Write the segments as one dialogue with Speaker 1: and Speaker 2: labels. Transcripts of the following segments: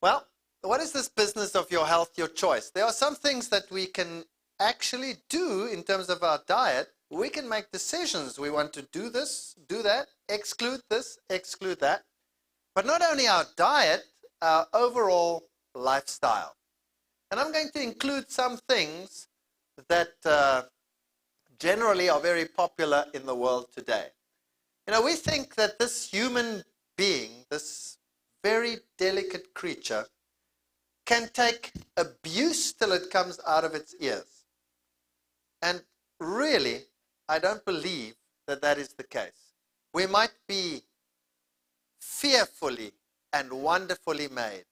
Speaker 1: Well, what is this business of your health, your choice? There are some things that we can actually do in terms of our diet. We can make decisions. We want to do this, do that, exclude this, exclude that. But not only our diet, our overall lifestyle. And I'm going to include some things that generally are very popular in the world today. You know, we think that this human being, this very delicate creature, can take abuse till it comes out of its ears. And really, I don't believe that that is the case. We might be fearfully and wonderfully made,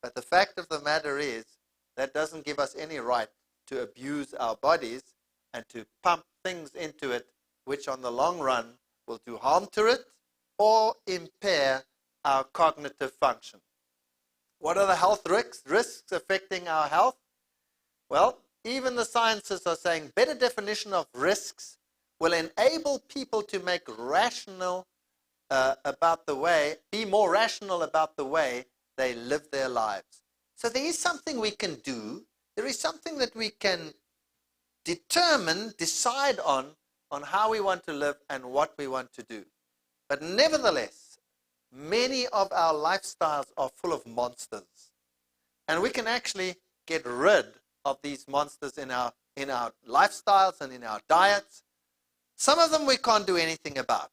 Speaker 1: but the fact of the matter is that doesn't give us any right to abuse our bodies and to pump things into it which on the long run will do harm to it or impair our cognitive function. What are the health risks affecting our health? Well, even the scientists are saying better definition of risks will enable people to make rational be more rational about the way they live their lives. So there is something we can do. There is something that we can decide on how we want to live and what we want to do. But nevertheless, many of our lifestyles are full of monsters. And we can actually get rid of these monsters in our lifestyles and in our diets. Some of them we can't do anything about.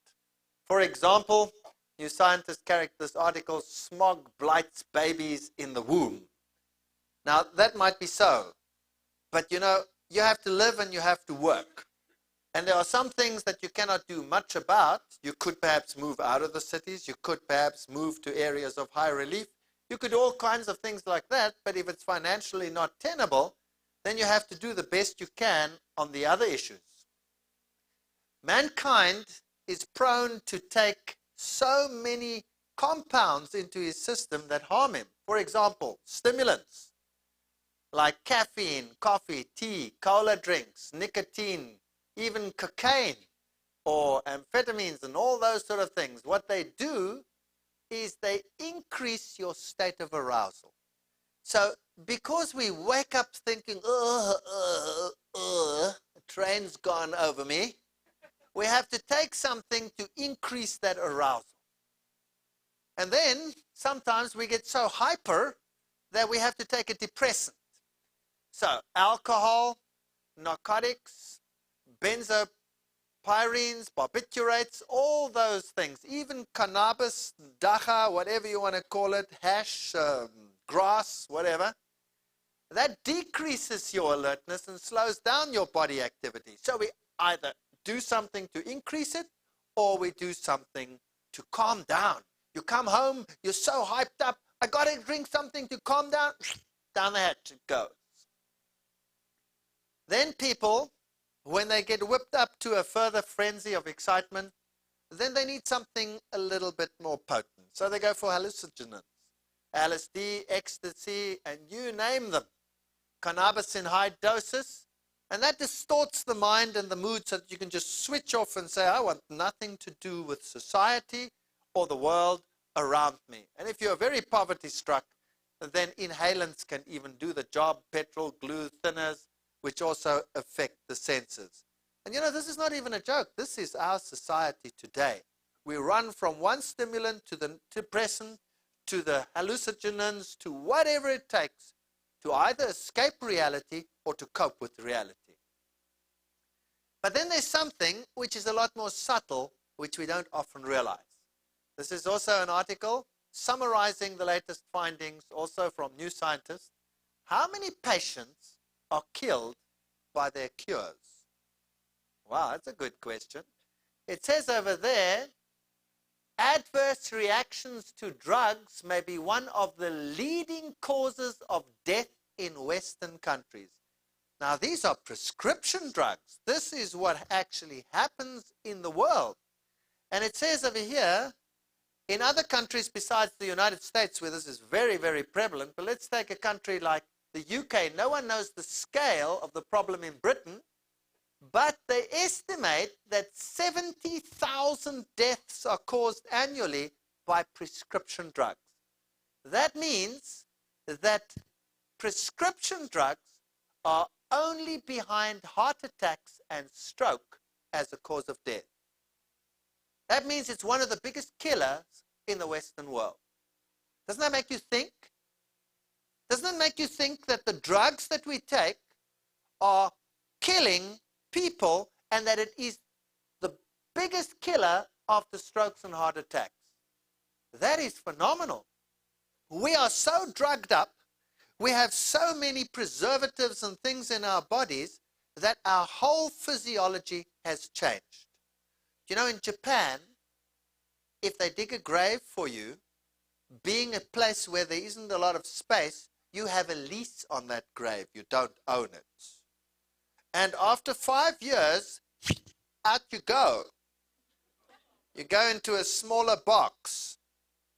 Speaker 1: For example, New Scientist carried this article, smog blights babies in the womb. Now, that might be so. But you know, you have to live and you have to work. And there are some things that you cannot do much about. You could perhaps move out of the cities. You could perhaps move to areas of high relief. You could do all kinds of things like that. But if it's financially not tenable, then you have to do the best you can on the other issues. Mankind is prone to take so many compounds into his system that harm him. For example, stimulants like caffeine, coffee, tea, cola drinks, nicotine, even cocaine or amphetamines and all those sort of things. What they do is they increase your state of arousal. So because we wake up thinking, a train's gone over me, we have to take something to increase that arousal. And then sometimes we get so hyper that we have to take a depressant. So alcohol, narcotics, benzopyrenes, barbiturates, all those things, even cannabis, dacha, whatever you want to call it, hash, grass, whatever, that decreases your alertness and slows down your body activity. So we either do something to increase it or we do something to calm down. You come home, you're so hyped up, I got to drink something to calm down, down the hatch it goes. Then people, when they get whipped up to a further frenzy of excitement, then they need something a little bit more potent. So they go for hallucinogens, LSD, ecstasy, and you name them. Cannabis in high doses. And that distorts the mind and the mood so that you can just switch off and say, I want nothing to do with society or the world around me. And if you're very poverty struck, then inhalants can even do the job, petrol, glue, thinners, which also affect the senses. And you know, this is not even a joke. This is our society today. We run from one stimulant to the depressant, to the hallucinogens, to whatever it takes to either escape reality or to cope with reality. But then there's something which is a lot more subtle, which we don't often realize. This is also an article summarizing the latest findings, also from New Scientist. How many patients are killed by their cures? Wow, that's a good question. It says over there, adverse reactions to drugs may be one of the leading causes of death in Western countries. Now, these are prescription drugs. This is what actually happens in the world. And it says over here, in other countries besides the United States, where this is very, very prevalent, but let's take a country like the UK. No one knows the scale of the problem in Britain, but they estimate that 70,000 deaths are caused annually by prescription drugs. That means that prescription drugs are only behind heart attacks and stroke as a cause of death. That means it's one of the biggest killers in the Western world. Doesn't that make you think? Doesn't it make you think that the drugs that we take are killing people and that it is the biggest killer after strokes and heart attacks? That is phenomenal. We are so drugged up, we have so many preservatives and things in our bodies that our whole physiology has changed. You know, in Japan, if they dig a grave for you, being a place where there isn't a lot of space, you have a lease on that grave. You don't own it. And after 5 years, out you go. You go into a smaller box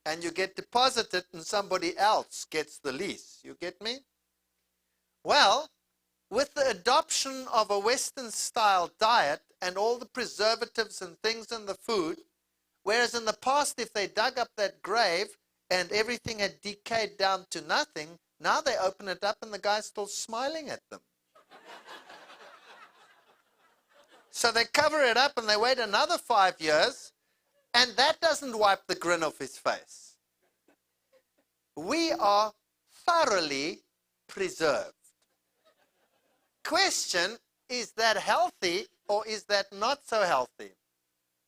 Speaker 1: and you get deposited and somebody else gets the lease. You get me? Well, with the adoption of a Western style diet and all the preservatives and things in the food, whereas in the past if they dug up that grave and everything had decayed down to nothing, now they open it up and the guy's still smiling at them. So they cover it up and they wait another 5 years, and that doesn't wipe the grin off his face. We are thoroughly preserved. Question, is that healthy or is that not so healthy?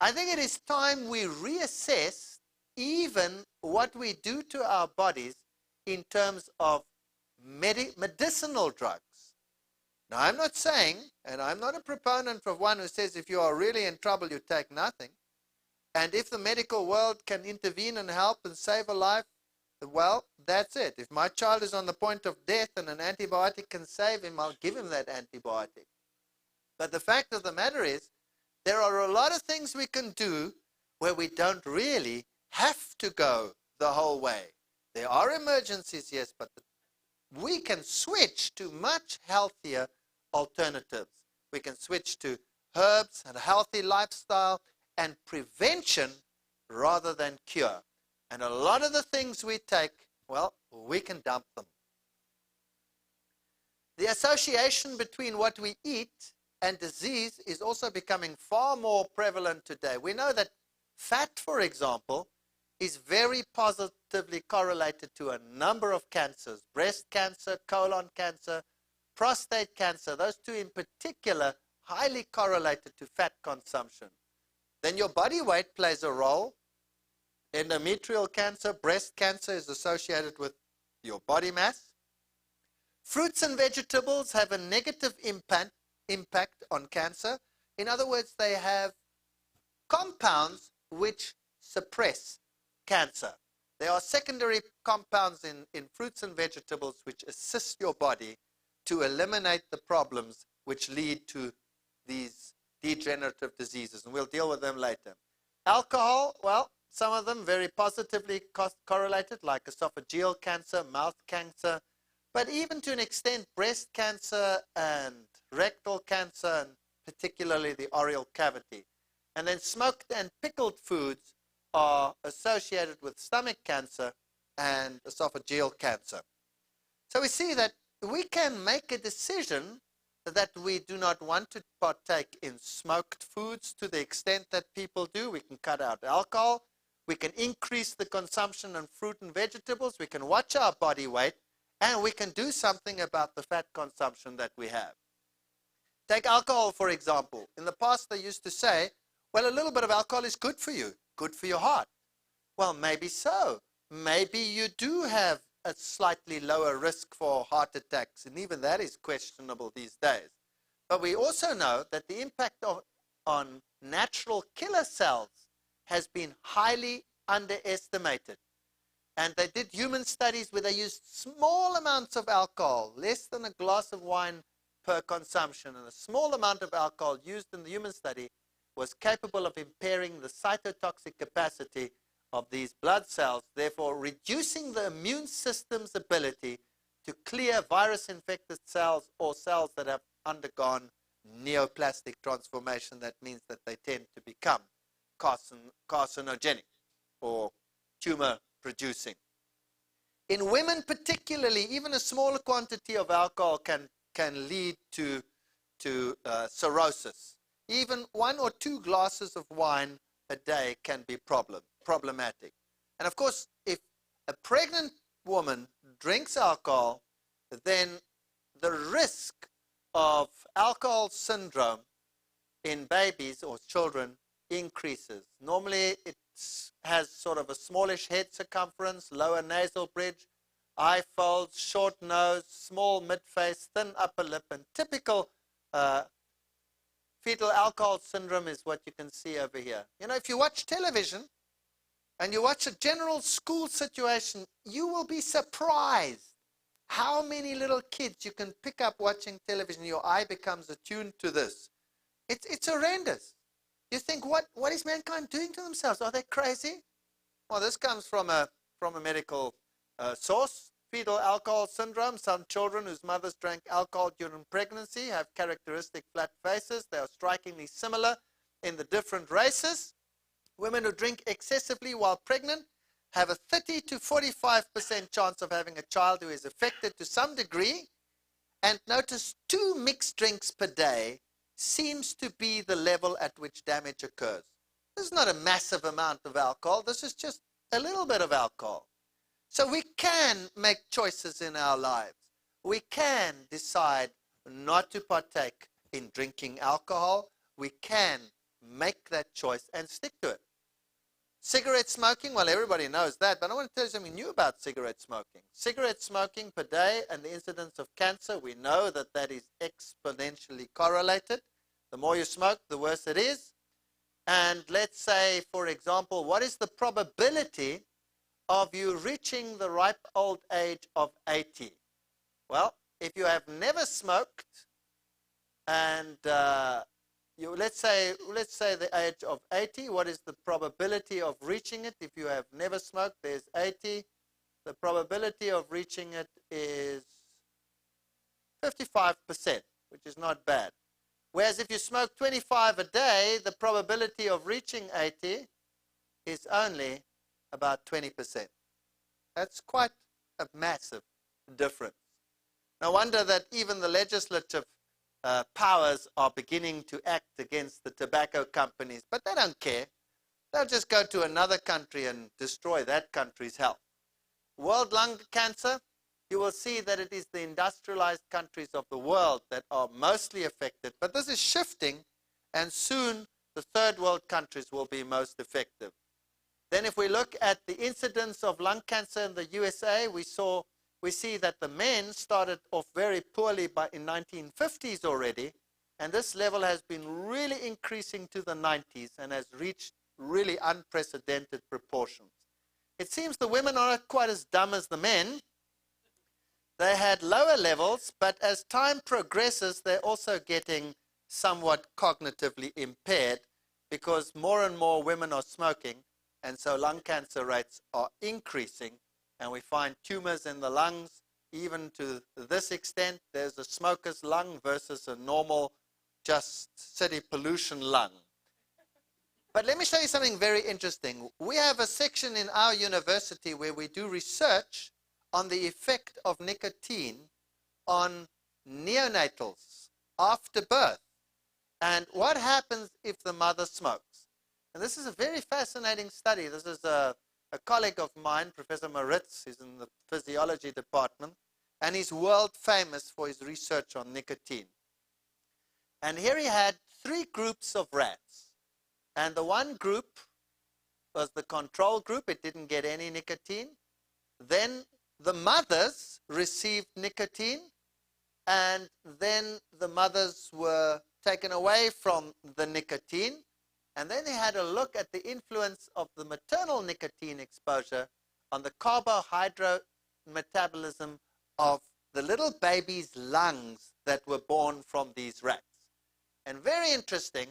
Speaker 1: I think it is time we reassess even what we do to our bodies in terms of medicinal drugs. Now, I'm not saying, and I'm not a proponent of one who says if you are really in trouble, you take nothing. And if the medical world can intervene and help and save a life, well, that's it. If my child is on the point of death and an antibiotic can save him, I'll give him that antibiotic. But the fact of the matter is, there are a lot of things we can do where we don't really have to go the whole way. There are emergencies, yes, but we can switch to much healthier alternatives. We can switch to herbs and a healthy lifestyle and prevention rather than cure. And a lot of the things we take, well, we can dump them. The association between what we eat and disease is also becoming far more prevalent today. We know that fat, for example, is very positively correlated to a number of cancers: breast cancer, colon cancer, prostate cancer. Those two in particular, highly correlated to fat consumption. Then your body weight plays a role. Endometrial cancer, breast cancer is associated with your body mass. Fruits and vegetables have a negative impact on cancer. In other words, they have compounds which suppress cancer. There are secondary compounds in fruits and vegetables which assist your body to eliminate the problems which lead to these degenerative diseases, and we'll deal with them later. Alcohol, well, some of them very positively correlated, like esophageal cancer, mouth cancer, but even to an extent breast cancer and rectal cancer, and particularly the oral cavity. And then smoked and pickled foods are associated with stomach cancer and esophageal cancer. So we see that we can make a decision that we do not want to partake in smoked foods to the extent that people do. We can cut out alcohol. We can increase the consumption of fruit and vegetables. We can watch our body weight, and we can do something about the fat consumption that we have. Take alcohol, for example. In the past, they used to say, well, a little bit of alcohol is good for you, good for your heart. Well, maybe so. Maybe you do have a slightly lower risk for heart attacks, and even that is questionable these days. But we also know that the impact on natural killer cells has been highly underestimated. And they did human studies where they used small amounts of alcohol, less than a glass of wine per consumption, and a small amount of alcohol used in the human study was capable of impairing the cytotoxic capacity of these blood cells, therefore reducing the immune system's ability to clear virus-infected cells or cells that have undergone neoplastic transformation. That means that they tend to become carcinogenic or tumor-producing. In women particularly, even a smaller quantity of alcohol can lead to cirrhosis. Even 1 or 2 glasses of wine a day can be problematic. And of course, if a pregnant woman drinks alcohol, then the risk of alcohol syndrome in babies or children increases. Normally, it has sort of a smallish head circumference, lower nasal bridge, eye folds, short nose, small mid-face, thin upper lip, and typical fetal alcohol syndrome is what you can see over here. You know, if you watch television and you watch a general school situation, you will be surprised how many little kids you can pick up watching television. Your eye becomes attuned to this. It's horrendous. You think, what is mankind doing to themselves? Are they crazy? Well, this comes from a medical source. Fetal alcohol syndrome. Some children whose mothers drank alcohol during pregnancy have characteristic flat faces. They are strikingly similar in the different races. Women who drink excessively while pregnant have a 30 to 45% chance of having a child who is affected to some degree. And notice 2 mixed drinks per day seems to be the level at which damage occurs. This is not a massive amount of alcohol. This is just a little bit of alcohol. So we can make choices in our lives. We can decide not to partake in drinking alcohol. We can make that choice and stick to it. Cigarette smoking, well, everybody knows that, but I want to tell you something new about cigarette smoking. Cigarette smoking per day and the incidence of cancer, we know that that is exponentially correlated. The more you smoke, the worse it is. And let's say, for example, what is the probability of you reaching the ripe old age of 80? Well, if you have never smoked and let's say the age of 80, what is the probability of reaching it? If you have never smoked, there's 80. The probability of reaching it is 55%, which is not bad. Whereas if you smoke 25 a day, the probability of reaching 80 is only about 20%. That's quite a massive difference. No wonder that even the legislative powers are beginning to act against the tobacco companies, but they don't care. They'll just go to another country and destroy that country's health. World lung cancer, you will see that it is the industrialized countries of the world that are mostly affected, but this is shifting, and soon the third world countries will be most effective. Then if we look at the incidence of lung cancer in the USA, we see that the men started off very poorly in 1950s already, and this level has been really increasing to the 90s and has reached really unprecedented proportions. It seems the women are not quite as dumb as the men. They had lower levels, but as time progresses, they're also getting somewhat cognitively impaired because more and more women are smoking, and so lung cancer rates are increasing, and we find tumors in the lungs, even to this extent. There's a smoker's lung versus a normal, just city pollution lung. But let me show you something very interesting. We have a section in our university where we do research on the effect of nicotine on neonatals after birth, and what happens if the mother smokes. And this is a very fascinating study. This is a colleague of mine, Professor Moritz, he's in the physiology department, and he's world famous for his research on nicotine. And here he had 3 groups of rats. And the one group was the control group. It didn't get any nicotine. Then the mothers received nicotine, and then the mothers were taken away from the nicotine. And then they had a look at the influence of the maternal nicotine exposure on the carbohydrate metabolism of the little baby's lungs that were born from these rats. And very interesting,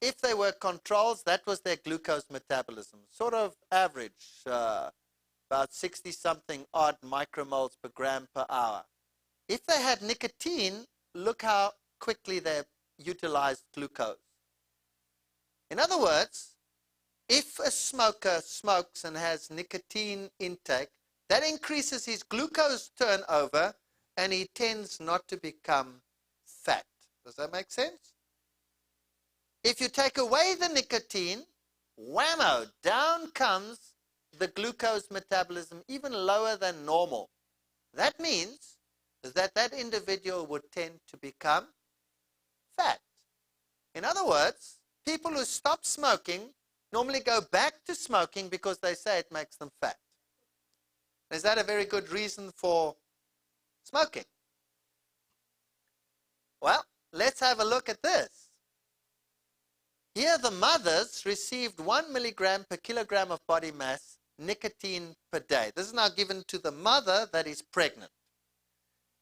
Speaker 1: if they were controls, that was their glucose metabolism, sort of average, about 60-something odd micromoles per gram per hour. If they had nicotine, look how quickly they utilized glucose. In other words, if a smoker smokes and has nicotine intake, that increases his glucose turnover and he tends not to become fat. Does that make sense? If you take away the nicotine, whammo, down comes the glucose metabolism, even lower than normal. That means that that individual would tend to become fat. In other words, people who stop smoking normally go back to smoking because they say it makes them fat. Is that a very good reason for smoking? Well, let's have a look at this. Here the mothers received 1 milligram per kilogram of body mass nicotine per day. This is now given to the mother that is pregnant.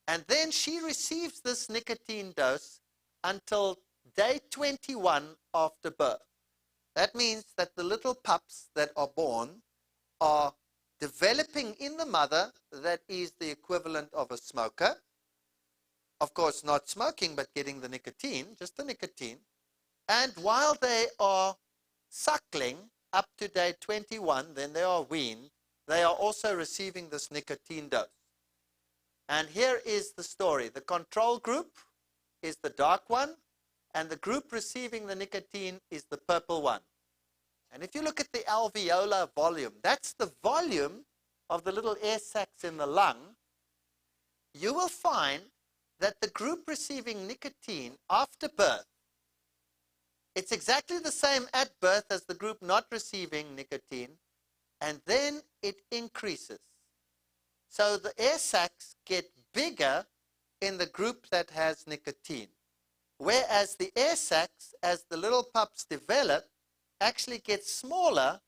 Speaker 1: And then she receives this nicotine dose until day 21 after birth. That means that the little pups that are born are developing in the mother that is the equivalent of a smoker. Of course, not smoking, but getting the nicotine, just the nicotine. And while they are suckling up to day 21, then they are weaned, they are also receiving this nicotine dose. And here is the story. The control group is the dark one, and the group receiving the nicotine is the purple one. And if you look at the alveolar volume, that's the volume of the little air sacs in the lung, you will find that the group receiving nicotine after birth, it's exactly the same at birth as the group not receiving nicotine, and then it increases. So the air sacs get bigger in the group that has nicotine, whereas the air sacs, as the little pups develop, actually get smaller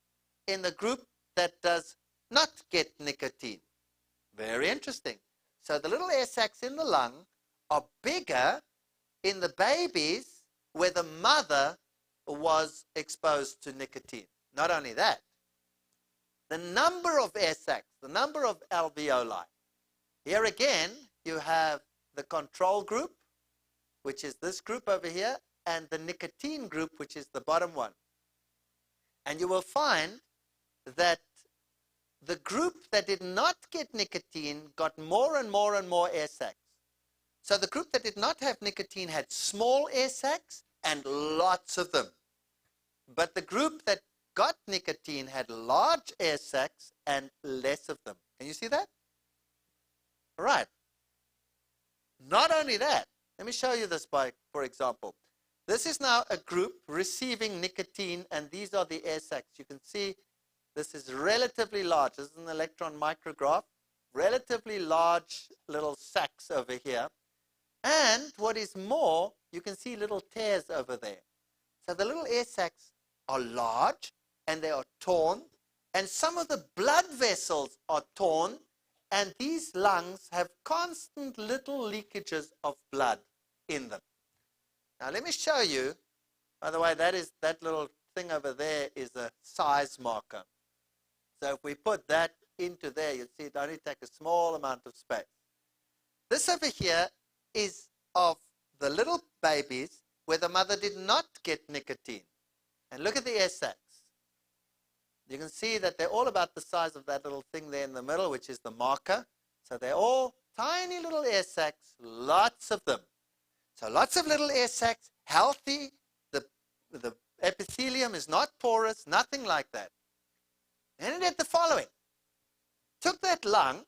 Speaker 1: in the group that does not get nicotine. Very interesting. So the little air sacs in the lung are bigger in the babies where the mother was exposed to nicotine. Not only that, the number of air sacs, the number of alveoli. Here again, you have the control group, which is this group over here, and the nicotine group, which is the bottom one. And you will find that the group that did not get nicotine got more and more and more air sacs. So the group that did not have nicotine had small air sacs and lots of them. But the group that got nicotine had large air sacs and less of them. Can you see that? All right. Not only that, let me show you this for example. This is now a group receiving nicotine, and these are the air sacs. You can see this is relatively large. This is an electron micrograph. Relatively large little sacs over here. And what is more, you can see little tears over there. So the little air sacs are large, and they are torn, and some of the blood vessels are torn, and these lungs have constant little leakages of blood in them. Now let me show you, by the way, that little thing over there is a size marker. So if we put that into there, you'll see it only takes a small amount of space. This over here is of the little babies where the mother did not get nicotine. And look at the air sacs. You can see that they're all about the size of that little thing there in the middle, which is the marker. So they're all tiny little air sacs, lots of them. So lots of little air sacs, healthy. The epithelium is not porous, nothing like that. And it did the following. Took that lung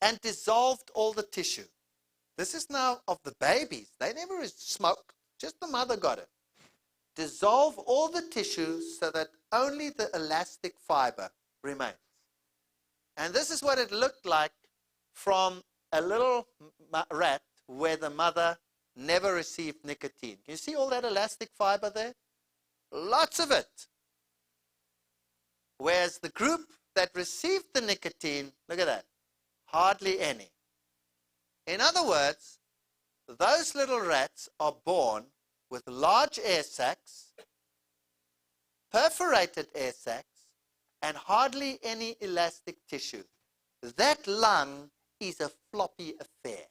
Speaker 1: and dissolved all the tissue. This is now of the babies. They never smoked, just the mother got it. Dissolve all the tissue so that only the elastic fiber remains. And this is what it looked like from a little rat where the mother never received nicotine. Can you see all that elastic fiber there? Lots of it. Whereas the group that received the nicotine, look at that, hardly any. In other words, those little rats are born with large air sacs, perforated air sacs, and hardly any elastic tissue. That lung is a floppy affair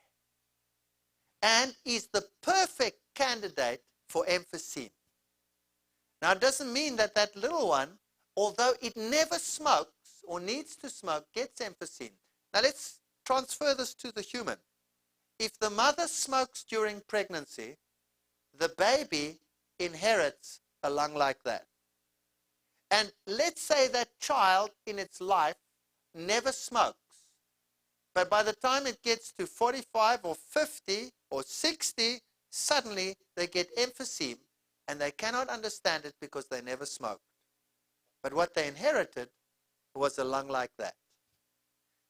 Speaker 1: and is the perfect candidate for emphyseme. Now, it doesn't mean that that little one, although it never smokes or needs to smoke, gets emphyseme. Now, let's transfer this to the human. If the mother smokes during pregnancy, the baby inherits a lung like that. And let's say that child in its life never smokes. But by the time it gets to 45 or 50 or 60, suddenly they get emphyseme and they cannot understand it because they never smoked. But what they inherited was a lung like that.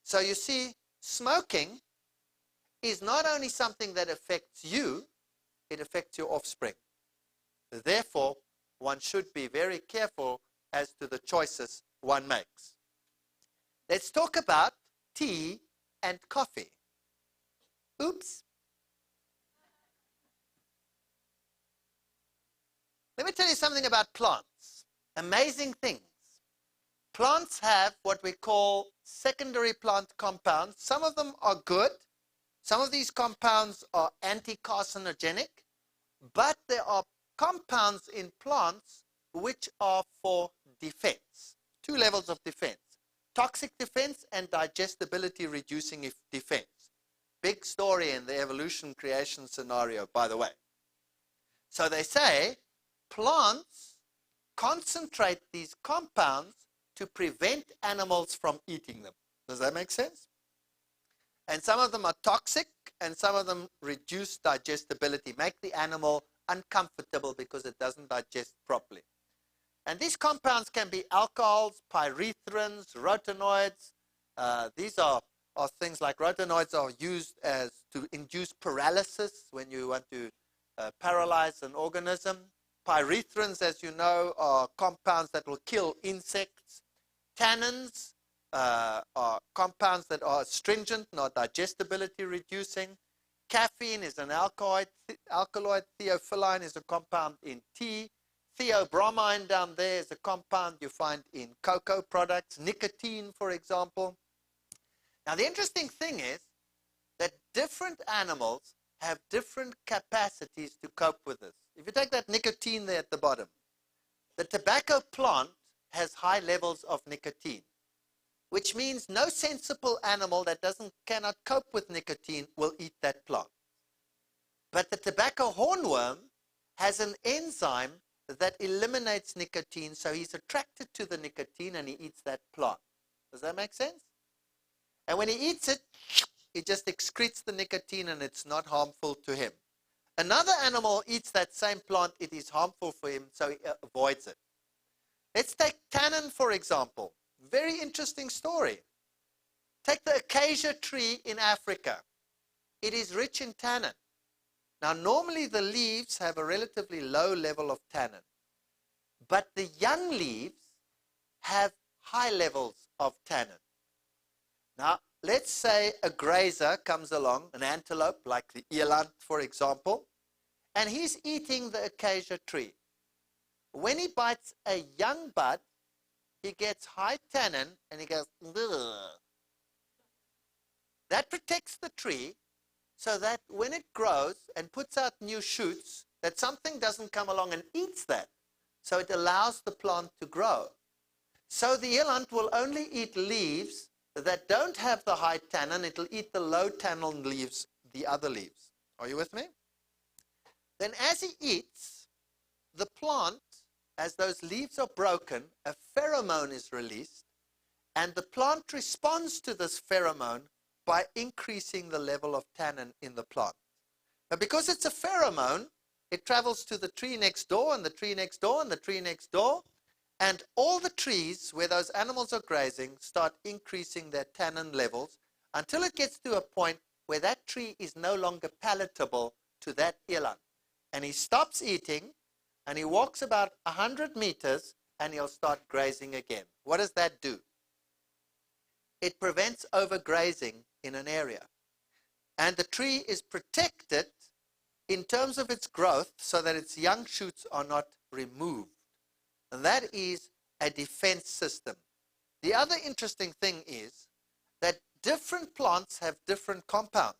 Speaker 1: So you see, smoking is not only something that affects you, it affects your offspring. Therefore, one should be very careful as to the choices one makes. Let's talk about tea and coffee. Oops. Let me tell you something about plants. Amazing things. Plants have what we call secondary plant compounds. Some of them are good. Some of these compounds are anti-carcinogenic, but there are compounds in plants which are for defense. Two levels of defense. Toxic defense and digestibility reducing defense. Big story in the evolution creation scenario, by the way. So they say plants concentrate these compounds to prevent animals from eating them. Does that make sense? And some of them are toxic and some of them reduce digestibility, make the animal uncomfortable because it doesn't digest properly. And these compounds can be alcohols, pyrethrins, retinoids. These are things like retinoids are used as to induce paralysis when you want to paralyze an organism. Pyrethrins, as you know, are compounds that will kill insects. Tannins are compounds that are astringent, not digestibility reducing. Caffeine is an alkaloid. Theophylline is a compound in tea. Theobromine down there is a compound you find in cocoa products. Nicotine, for example. Now, the interesting thing is that different animals have different capacities to cope with this. If you take that nicotine there at the bottom, the tobacco plant has high levels of nicotine, which means no sensible animal that cannot cope with nicotine will eat that plant. But the tobacco hornworm has an enzyme that eliminates nicotine, so he's attracted to the nicotine and he eats that plant. Does that make sense? And when he eats it, he just excretes the nicotine and it's not harmful to him. Another animal eats that same plant, it is harmful for him, so he avoids it. Let's take tannin, for example. Very interesting story. Take the acacia tree in Africa. It is rich in tannin. Now, normally the leaves have a relatively low level of tannin, but the young leaves have high levels of tannin. Now, let's say a grazer comes along, an antelope like the eland, for example, and he's eating the acacia tree. When he bites a young bud, he gets high tannin and he goes, ugh. That protects the tree so that when it grows and puts out new shoots, that something doesn't come along and eats that. So it allows the plant to grow. So the eland will only eat leaves that don't have the high tannin. It'll eat the low tannin leaves, the other leaves. Are you with me? Then as he eats, the plant, as those leaves are broken, a pheromone is released, and the plant responds to this pheromone by increasing the level of tannin in the plant. Now, because it's a pheromone, it travels to the tree next door, and the tree next door, and the tree next door, and all the trees where those animals are grazing start increasing their tannin levels until it gets to a point where that tree is no longer palatable to that eland. And he stops eating, and he walks about 100 meters, and he'll start grazing again. What does that do? It prevents overgrazing in an area. And the tree is protected in terms of its growth so that its young shoots are not removed. And that is a defense system. The other interesting thing is that different plants have different compounds.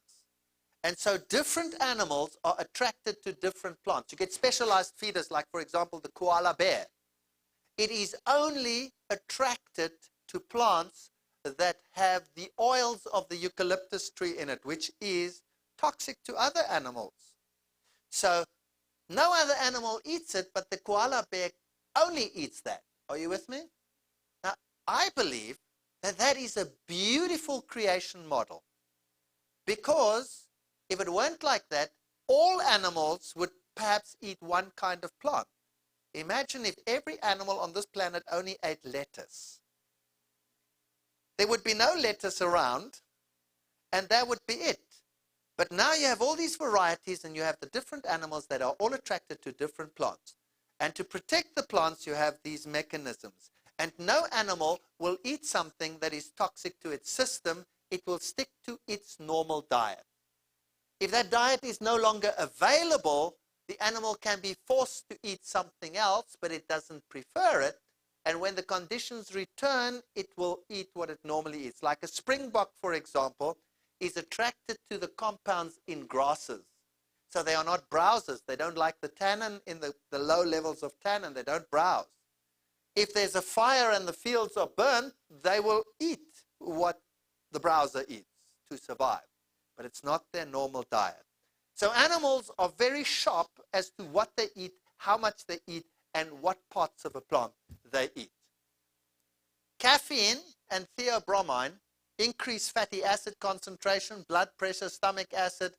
Speaker 1: And so different animals are attracted to different plants. You get specialized feeders, like, for example, the koala bear. It is only attracted to plants that have the oils of the eucalyptus tree in it, which is toxic to other animals. So no other animal eats it, but the koala bear only eats that. Are you with me? Now, I believe that that is a beautiful creation model, because if it weren't like that, all animals would perhaps eat one kind of plant. Imagine if every animal on this planet only ate lettuce. There would be no lettuce around, and that would be it. But now you have all these varieties, and you have the different animals that are all attracted to different plants. And to protect the plants, you have these mechanisms. And no animal will eat something that is toxic to its system. It will stick to its normal diet. If that diet is no longer available, the animal can be forced to eat something else, but it doesn't prefer it. And when the conditions return, it will eat what it normally eats. Like a springbok, for example, is attracted to the compounds in grasses. So they are not browsers. They don't like the tannin in the low levels of tannin. They don't browse. If there's a fire and the fields are burnt, they will eat what the browser eats to survive. But it's not their normal diet. So animals are very sharp as to what they eat, how much they eat, and what parts of a plant they eat. Caffeine and theobromine increase fatty acid concentration, blood pressure, stomach acid,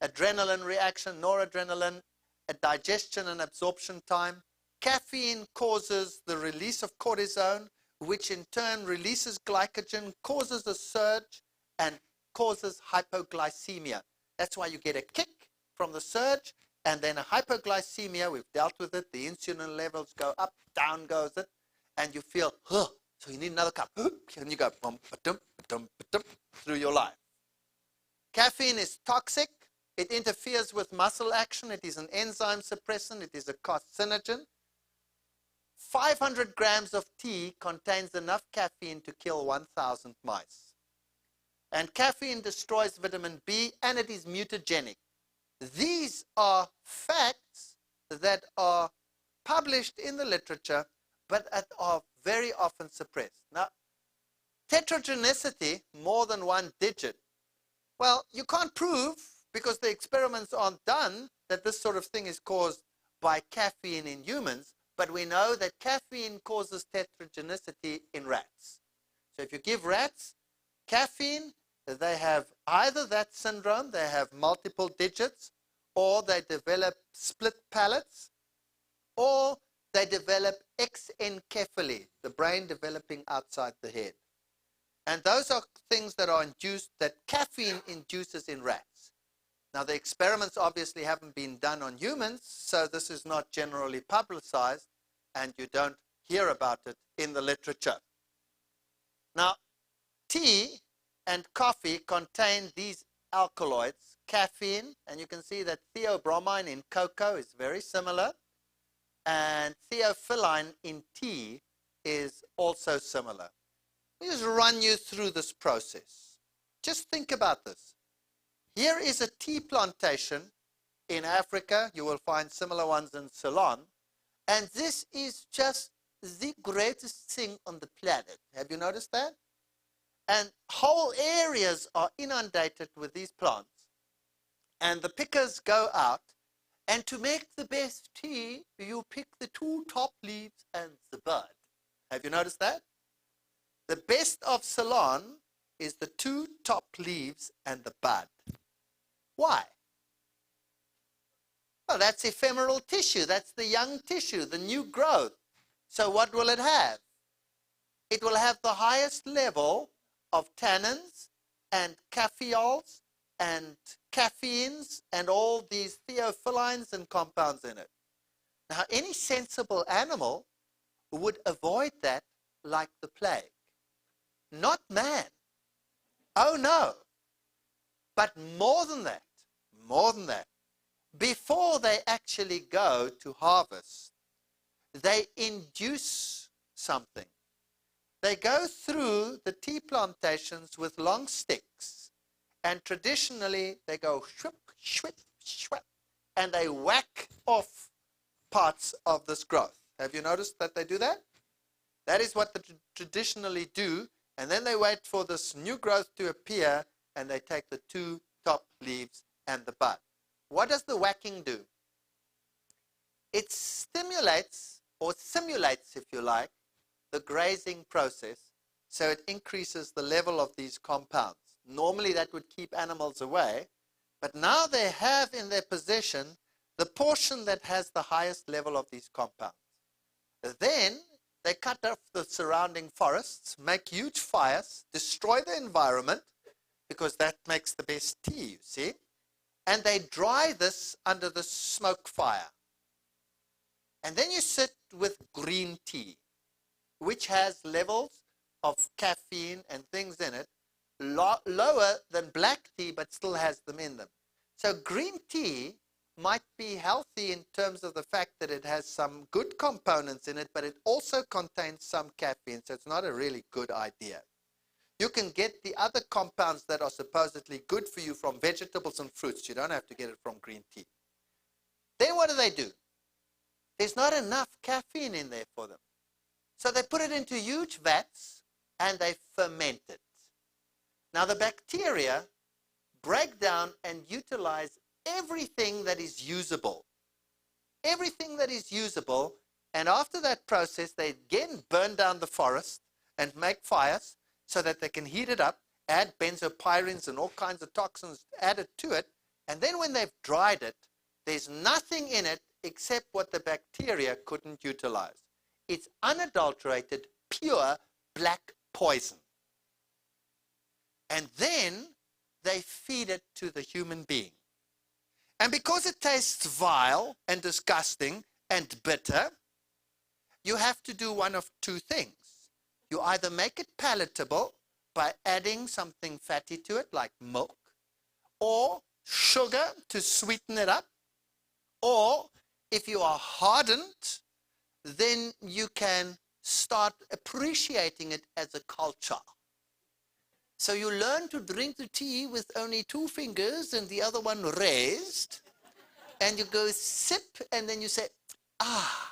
Speaker 1: adrenaline reaction, noradrenaline, a digestion and absorption time. Caffeine causes the release of cortisone, which in turn releases glycogen, causes a surge, and causes hypoglycemia. That's why you get a kick from the surge, and then a hypoglycemia. We've dealt with it. The insulin levels go up, down goes it, and you feel, huh, so you need another cup. And you go bum, ba-dum, ba-dum, ba-dum, through your life. Caffeine is toxic. It interferes with muscle action. It is an enzyme suppressant. It is a carcinogen. 500 grams of tea contains enough caffeine to kill 1,000 mice. And caffeine destroys vitamin B, and it is mutagenic. These are facts that are published in the literature, but that are very often suppressed. Now, tetragenicity, more than one digit. Well, you can't prove, because the experiments aren't done, that this sort of thing is caused by caffeine in humans, but we know that caffeine causes tetragenicity in rats. So if you give rats caffeine, they have either that syndrome, they have multiple digits, or they develop split palates, or they develop exencephaly, the brain developing outside the head. And those are things that are induced, that caffeine induces in rats. Now, the experiments obviously haven't been done on humans, so this is not generally publicized, and you don't hear about it in the literature. Now, tea and coffee contain these alkaloids, caffeine, and you can see that theobromine in cocoa is very similar, and theophylline in tea is also similar. Let me just run you through this process. Just think about this. Here is a tea plantation in Africa. You will find similar ones in Ceylon. And this is just the greatest thing on the planet. Have you noticed that? And whole areas are inundated with these plants. And the pickers go out, and to make the best tea, you pick the two top leaves and the bud. Have you noticed that? The best of Ceylon is the two top leaves and the bud. Why? Well, that's ephemeral tissue. That's the young tissue, the new growth. So what will it have? It will have the highest level of tannins and caffeols and caffeines and all these theophylines and compounds in it. Now, any sensible animal would avoid that like the plague. Not man. Oh no. But more than that, before they actually go to harvest, they induce something. They go through the tea plantations with long sticks, and traditionally they go shwip, shwip, shwip, and they whack off parts of this growth. Have you noticed that they do that? That is what they traditionally do, and then they wait for this new growth to appear, and they take the two top leaves and the bud. What does the whacking do? It stimulates, or simulates, if you like, the grazing process, so it increases the level of these compounds. Normally that would keep animals away, but now they have in their possession the portion that has the highest level of these compounds. Then they cut off the surrounding forests, make huge fires, destroy the environment, because that makes the best tea, you see, and they dry this under the smoke fire. And then you sit with green tea, which has levels of caffeine and things in it, lower than black tea, but still has them in them. So green tea might be healthy in terms of the fact that it has some good components in it, but it also contains some caffeine, so it's not a really good idea. You can get the other compounds that are supposedly good for you from vegetables and fruits. You don't have to get it from green tea. Then what do? There's not enough caffeine in there for them. So they put it into huge vats and they ferment it. Now the bacteria break down and utilize everything that is usable. Everything that is usable, and after that process they again burn down the forest and make fires so that they can heat it up, add benzopyrene and all kinds of toxins added to it, and then when they've dried it, there's nothing in it except what the bacteria couldn't utilize. It's unadulterated, pure black poison. And then they feed it to the human being. And because it tastes vile and disgusting and bitter, you have to do one of two things. You either make it palatable by adding something fatty to it, like milk, or sugar to sweeten it up, or if you are hardened, then you can start appreciating it as a culture. So you learn to drink the tea with only 2 fingers and the other one raised, and you go sip, and then you say, ah,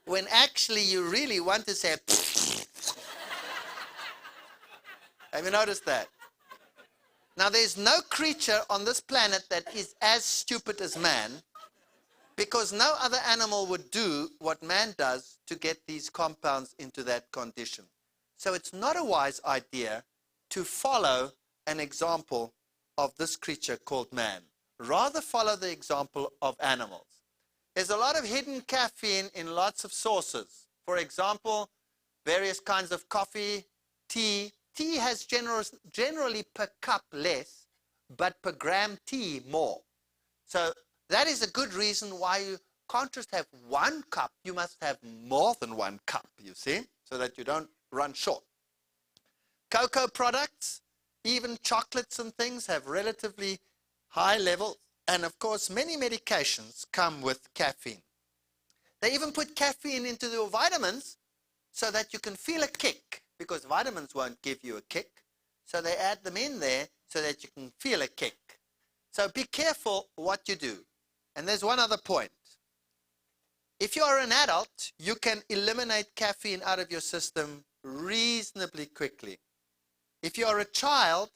Speaker 1: when actually you really want to say, have you noticed that? Now there's no creature on this planet that is as stupid as man, because no other animal would do what man does to get these compounds into that condition. So it's not a wise idea to follow an example of this creature called man. Rather follow the example of animals. There's a lot of hidden caffeine in lots of sources. For example, various kinds of coffee, tea. Tea has generally per cup less, but per gram tea more. So that is a good reason why you can't just have 1 cup. You must have more than 1 cup, you see, so that you don't run short. Cocoa products, even chocolates and things, have relatively high levels. And of course, many medications come with caffeine. They even put caffeine into your vitamins so that you can feel a kick, because vitamins won't give you a kick. So they add them in there so that you can feel a kick. So be careful what you do. And there's one other point. If you are an adult, you can eliminate caffeine out of your system reasonably quickly. If you are a child,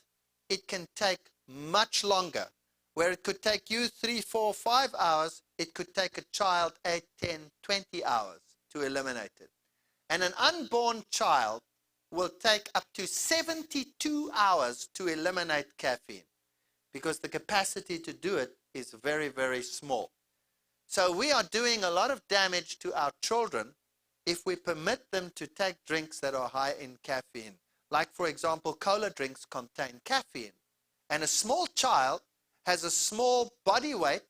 Speaker 1: it can take much longer. Where it could take you 3, 4, 5 hours, it could take a child 8, 10, 20 hours to eliminate it. And an unborn child will take up to 72 hours to eliminate caffeine, because the capacity to do it is very, very small. So we are doing a lot of damage to our children if we permit them to take drinks that are high in caffeine. Like, for example, cola drinks contain caffeine. And a small child has a small body weight,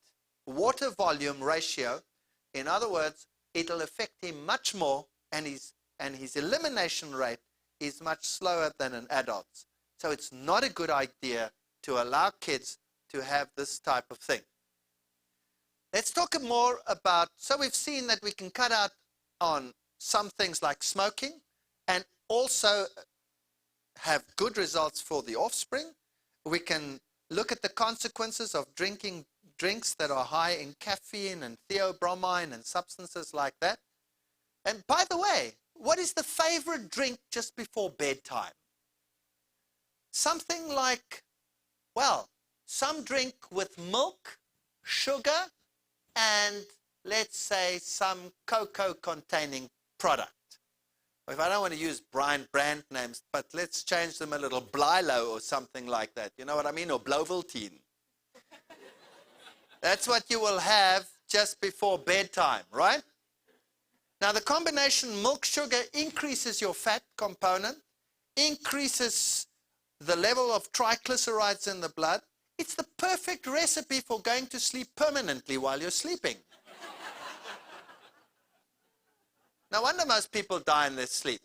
Speaker 1: water volume ratio. In other words, it'll affect him much more, and his elimination rate is much slower than an adult's. So it's not a good idea to allow kids to have this type of thing. Let's talk more about, so we've seen that we can cut out on some things like smoking and also have good results for the offspring. We can look at the consequences of drinking drinks that are high in caffeine and theobromine and substances like that. And by the way, what is the favorite drink just before bedtime? Something like, well, some drink with milk, sugar, and let's say some cocoa containing product. If I don't want to use brand names, but let's change them a little, Blilo or something like that. You know what I mean? Or Bloveltine. That's what you will have just before bedtime, right? Now the combination milk sugar increases your fat component, increases the level of triglycerides in the blood. It's the perfect recipe for going to sleep permanently while you're sleeping. No wonder most people die in their sleep.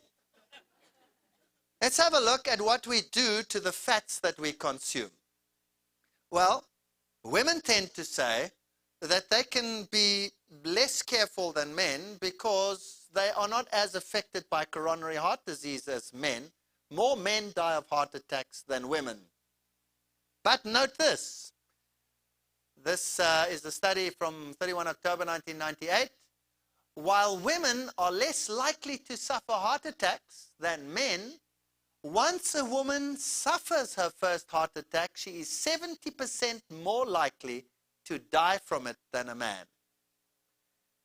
Speaker 1: Let's have a look at what we do to the fats that we consume. Well, women tend to say that they can be less careful than men because they are not as affected by coronary heart disease as men. More men die of heart attacks than women. But note this. This is a study from 31 October 1998. While women are less likely to suffer heart attacks than men, once a woman suffers her first heart attack, she is 70% more likely to die from it than a man.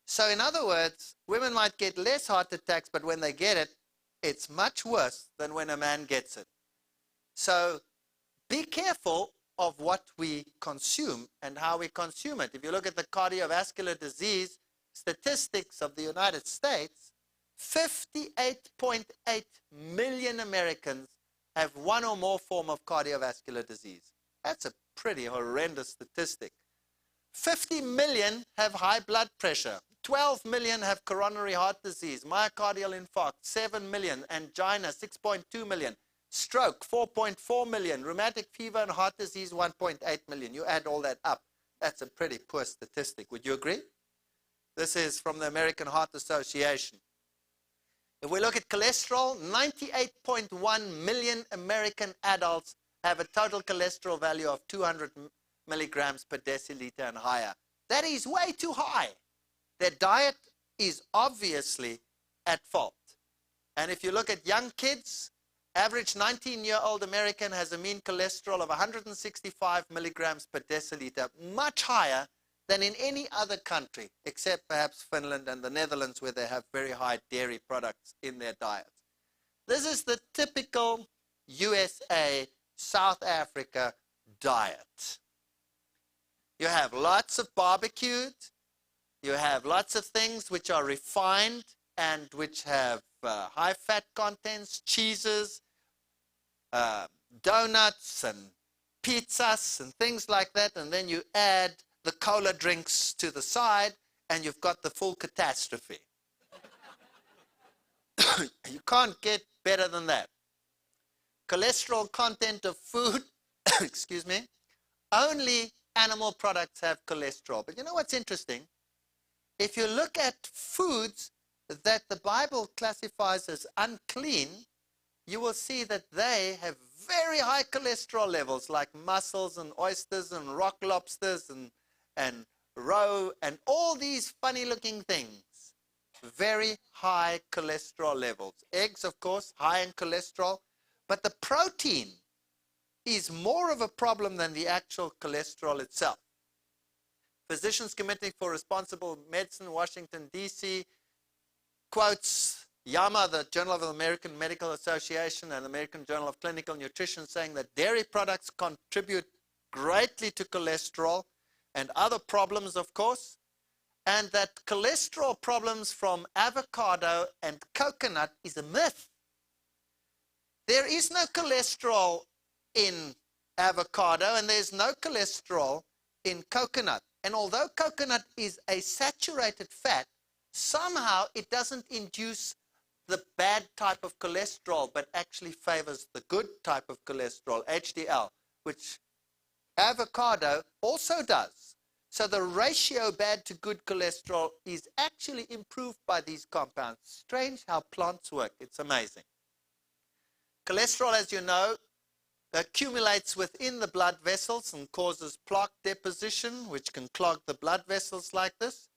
Speaker 1: So in other words, women might get less heart attacks, but when they get it, it's much worse than when a man gets it. So be careful of what we consume and how we consume it. If you look at the cardiovascular disease statistics of the United States, 58.8 million Americans have one or more form of cardiovascular disease. That's a pretty horrendous statistic. 50 million have high blood pressure. 12 million have coronary heart disease, myocardial infarct, 7 million, angina, 6.2 million, stroke, 4.4 million, rheumatic fever and heart disease, 1.8 million. You add all that up, that's a pretty poor statistic. Would you agree? This is from the American Heart Association. If we look at cholesterol, 98.1 million American adults have a total cholesterol value of 200 milligrams per deciliter and higher. That is way too high. Their diet is obviously at fault. And if you look at young kids, average 19-year-old American has a mean cholesterol of 165 milligrams per deciliter, much higher than in any other country, except perhaps Finland and the Netherlands, where they have very high dairy products in their diet. This is the typical USA, South Africa diet. You have lots of barbecued, you have lots of things which are refined and which have high fat contents, cheeses, donuts and pizzas and things like that, and then you add the cola drinks to the side, and you've got the full catastrophe. You can't get better than that. Cholesterol content of food, excuse me, only animal products have cholesterol. But you know what's interesting? If you look at foods that the Bible classifies as unclean, you will see that they have very high cholesterol levels, like mussels and oysters and rock lobsters and roe and all these funny looking things. Very high cholesterol levels. Eggs, of course, high in cholesterol, but the protein is more of a problem than the actual cholesterol itself. Physicians Committee for Responsible Medicine, Washington, D.C., quotes JAMA, the Journal of the American Medical Association, and the American Journal of Clinical Nutrition, saying that dairy products contribute greatly to cholesterol and other problems, of course, and that cholesterol problems from avocado and coconut is a myth. There is no cholesterol in avocado, and there's no cholesterol in coconut. And although coconut is a saturated fat, somehow it doesn't induce the bad type of cholesterol, but actually favors the good type of cholesterol, HDL, which avocado also does. So the ratio bad to good cholesterol is actually improved by these compounds. Strange how plants work. It's amazing. Cholesterol, as you know, accumulates within the blood vessels and causes plaque deposition, which can clog the blood vessels like this.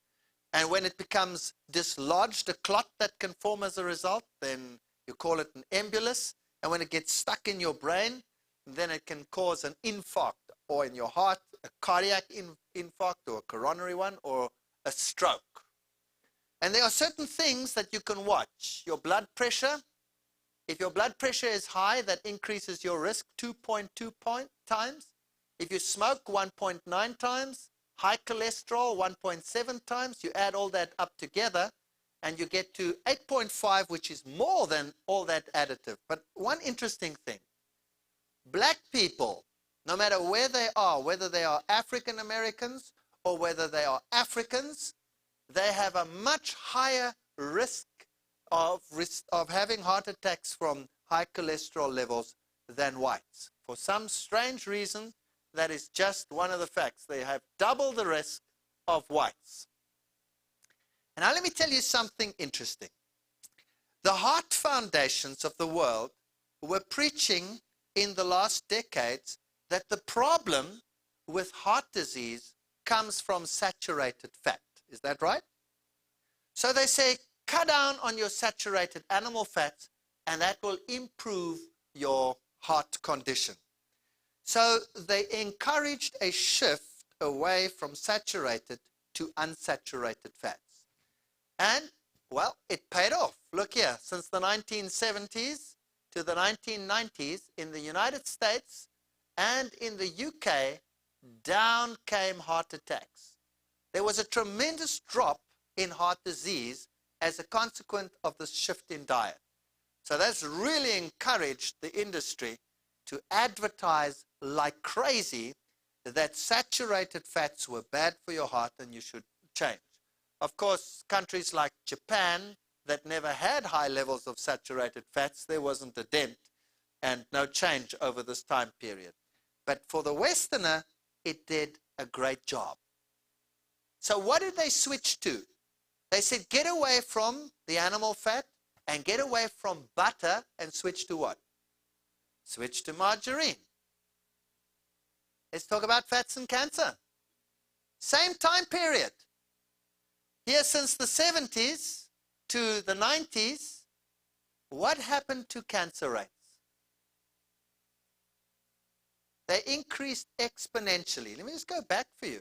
Speaker 1: And when it becomes dislodged, a clot that can form as a result, then you call it an embolus. And when it gets stuck in your brain, then it can cause an infarct, or in your heart, a cardiac infarct, or a coronary one, or a stroke. And there are certain things that you can watch. Your blood pressure. If your blood pressure is high, that increases your risk 2.2 times. If you smoke, 1.9 times. High cholesterol, 1.7 times. You add all that up together, and you get to 8.5, which is more than all that additive. But one interesting thing, black people, no matter where they are, whether they are African Americans or whether they are Africans, they have a much higher risk of having heart attacks from high cholesterol levels than whites. For some strange reason, that is just one of the facts. They have double the risk of whites. And now let me tell you something interesting. The heart foundations of the world were preaching in the last decades that the problem with heart disease comes from saturated fat. Is that right? So they say, cut down on your saturated animal fats, and that will improve your heart condition. So they encouraged a shift away from saturated to unsaturated fats. And, well, it paid off. Look here, since the 1970s to the 1990s, in the United States and in the UK, down came heart attacks. There was a tremendous drop in heart disease as a consequence of the shift in diet. So that's really encouraged the industry to advertise like crazy that saturated fats were bad for your heart and you should change. Of course, countries like Japan that never had high levels of saturated fats, there wasn't a dent and no change over this time period. But for the Westerner, it did a great job. So what did they switch to? They said, get away from the animal fat and get away from butter and switch to what? Switch to margarine. Let's talk about fats and cancer. Same time period. Here since the 70s to the 90s, what happened to cancer rates? They increased exponentially. Let me just go back for you.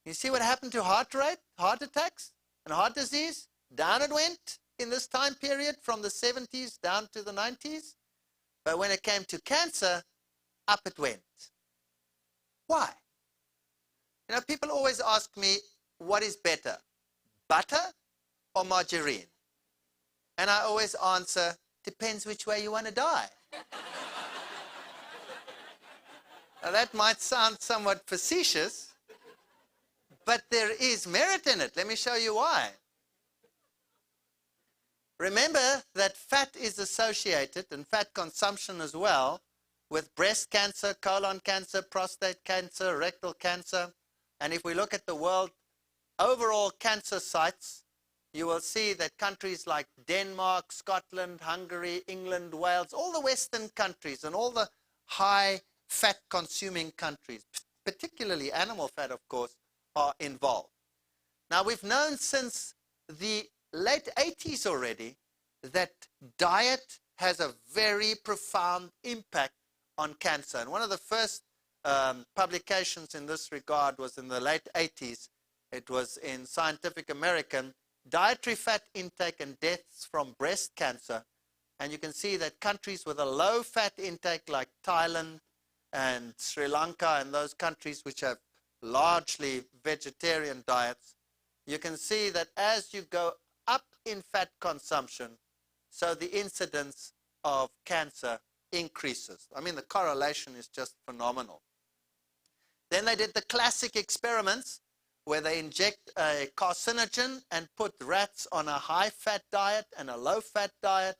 Speaker 1: You see what happened to heart rate, heart attacks, and heart disease? Down it went in this time period from the 70s down to the 90s. But when it came to cancer, up it went. Why? You know, people always ask me, what is better, butter or margarine? And I always answer, depends which way you want to die. Now that might sound somewhat facetious, but there is merit in it. Let me show you why. Remember that fat is associated, and fat consumption as well, with breast cancer, colon cancer, prostate cancer, rectal cancer. And if we look at the world overall cancer sites, you will see that countries like Denmark, Scotland, Hungary, England, Wales, all the Western countries and all the high fat consuming countries, particularly animal fat, of course, are involved. Now, we've known since the late 80s already that diet has a very profound impact on cancer. And one of the first publications in this regard was in the late 80s. It was in Scientific American, Dietary Fat Intake and Deaths from Breast Cancer. And you can see that countries with a low fat intake like Thailand and Sri Lanka and those countries which have largely vegetarian diets, you can see that as you go up in fat consumption, so the incidence of cancer increases. I mean, the correlation is just phenomenal. Then they did the classic experiments where they inject a carcinogen and put rats on a high-fat diet and a low-fat diet,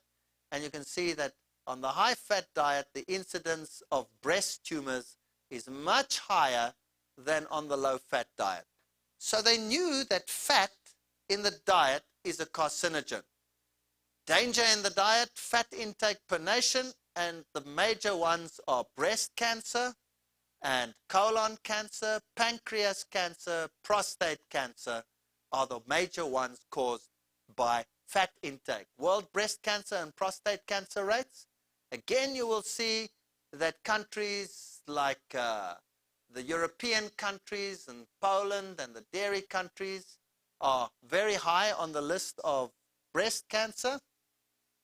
Speaker 1: and you can see that on the high-fat diet, the incidence of breast tumors is much higher than on the low-fat diet. So they knew that fat in the diet is a carcinogen. Danger in the diet, fat intake per nation, and the major ones are breast cancer and colon cancer, pancreas cancer, prostate cancer are the major ones caused by fat intake. World breast cancer and prostate cancer rates. Again, you will see that countries like the European countries and Poland and the dairy countries are very high on the list of breast cancer.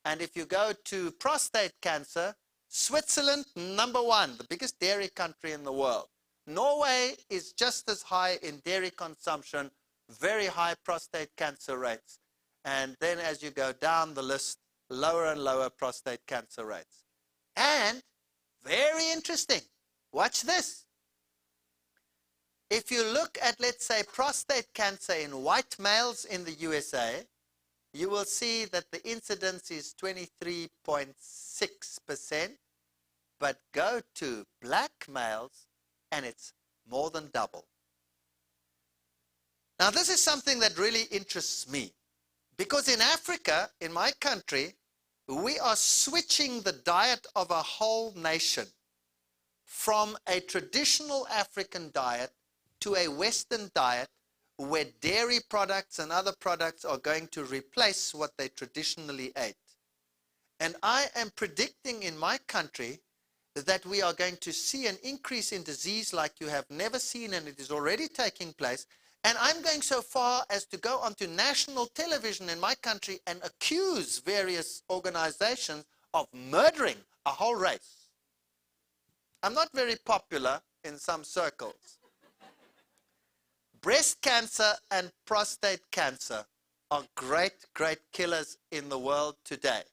Speaker 1: And if you go to prostate cancer, Switzerland, #1, the biggest dairy country in the world. Norway is just as high in dairy consumption, very high prostate cancer rates. And then as you go down the list, lower and lower prostate cancer rates. And very interesting, watch this. If you look at, let's say, prostate cancer in white males in the USA, you will see that the incidence is 23.6%, but go to black males and it's more than double. Now, this is something that really interests me, because in Africa, in my country, we are switching the diet of a whole nation from a traditional African diet to a Western diet where dairy products and other products are going to replace what they traditionally ate. And I am predicting in my country that we are going to see an increase in disease like you have never seen, and it is already taking place. And I'm going so far as to go onto national television in my country and accuse various organizations of murdering a whole race. I'm not very popular in some circles. Breast cancer and prostate cancer are great, great killers in the world today.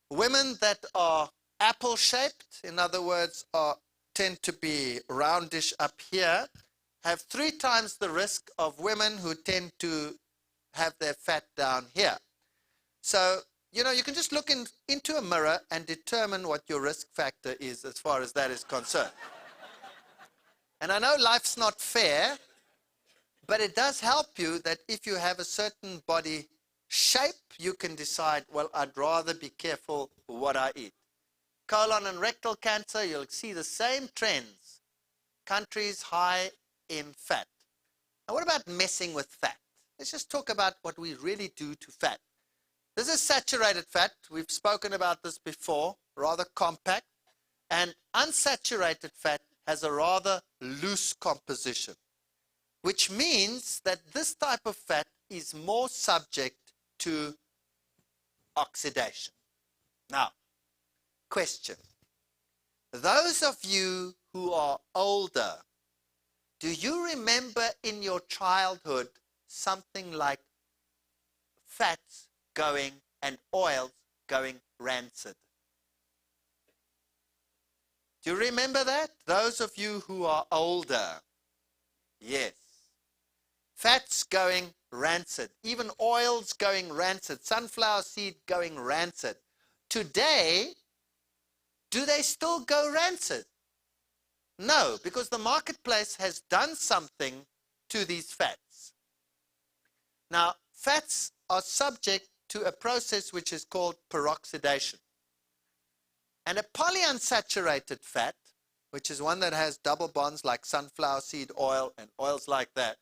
Speaker 1: Women that are apple-shaped, in other words, tend to be roundish up here, have 3 times the risk of women who tend to have their fat down here. So, you know, you can just look into a mirror and determine what your risk factor is as far as that is concerned. And I know life's not fair, but it does help you that if you have a certain body shape, you can decide, well, I'd rather be careful what I eat. Colon and rectal cancer, you'll see the same trends. Countries high in fat. Now, what about messing with fat? Let's just talk about what we really do to fat. This is saturated fat. We've spoken about this before, rather compact. And unsaturated fat has a rather loose composition, which means that this type of fat is more subject to oxidation. Now, question. Those of you who are older, do you remember in your childhood something like fats going and oils going rancid? Do you remember that? Those of you who are older. Yes. Fats going rancid. Even oils going rancid. Sunflower seed going rancid. Today, do they still go rancid? No, because the marketplace has done something to these fats. Now, fats are subject to a process which is called peroxidation. And a polyunsaturated fat, which is one that has double bonds like sunflower seed oil and oils like that,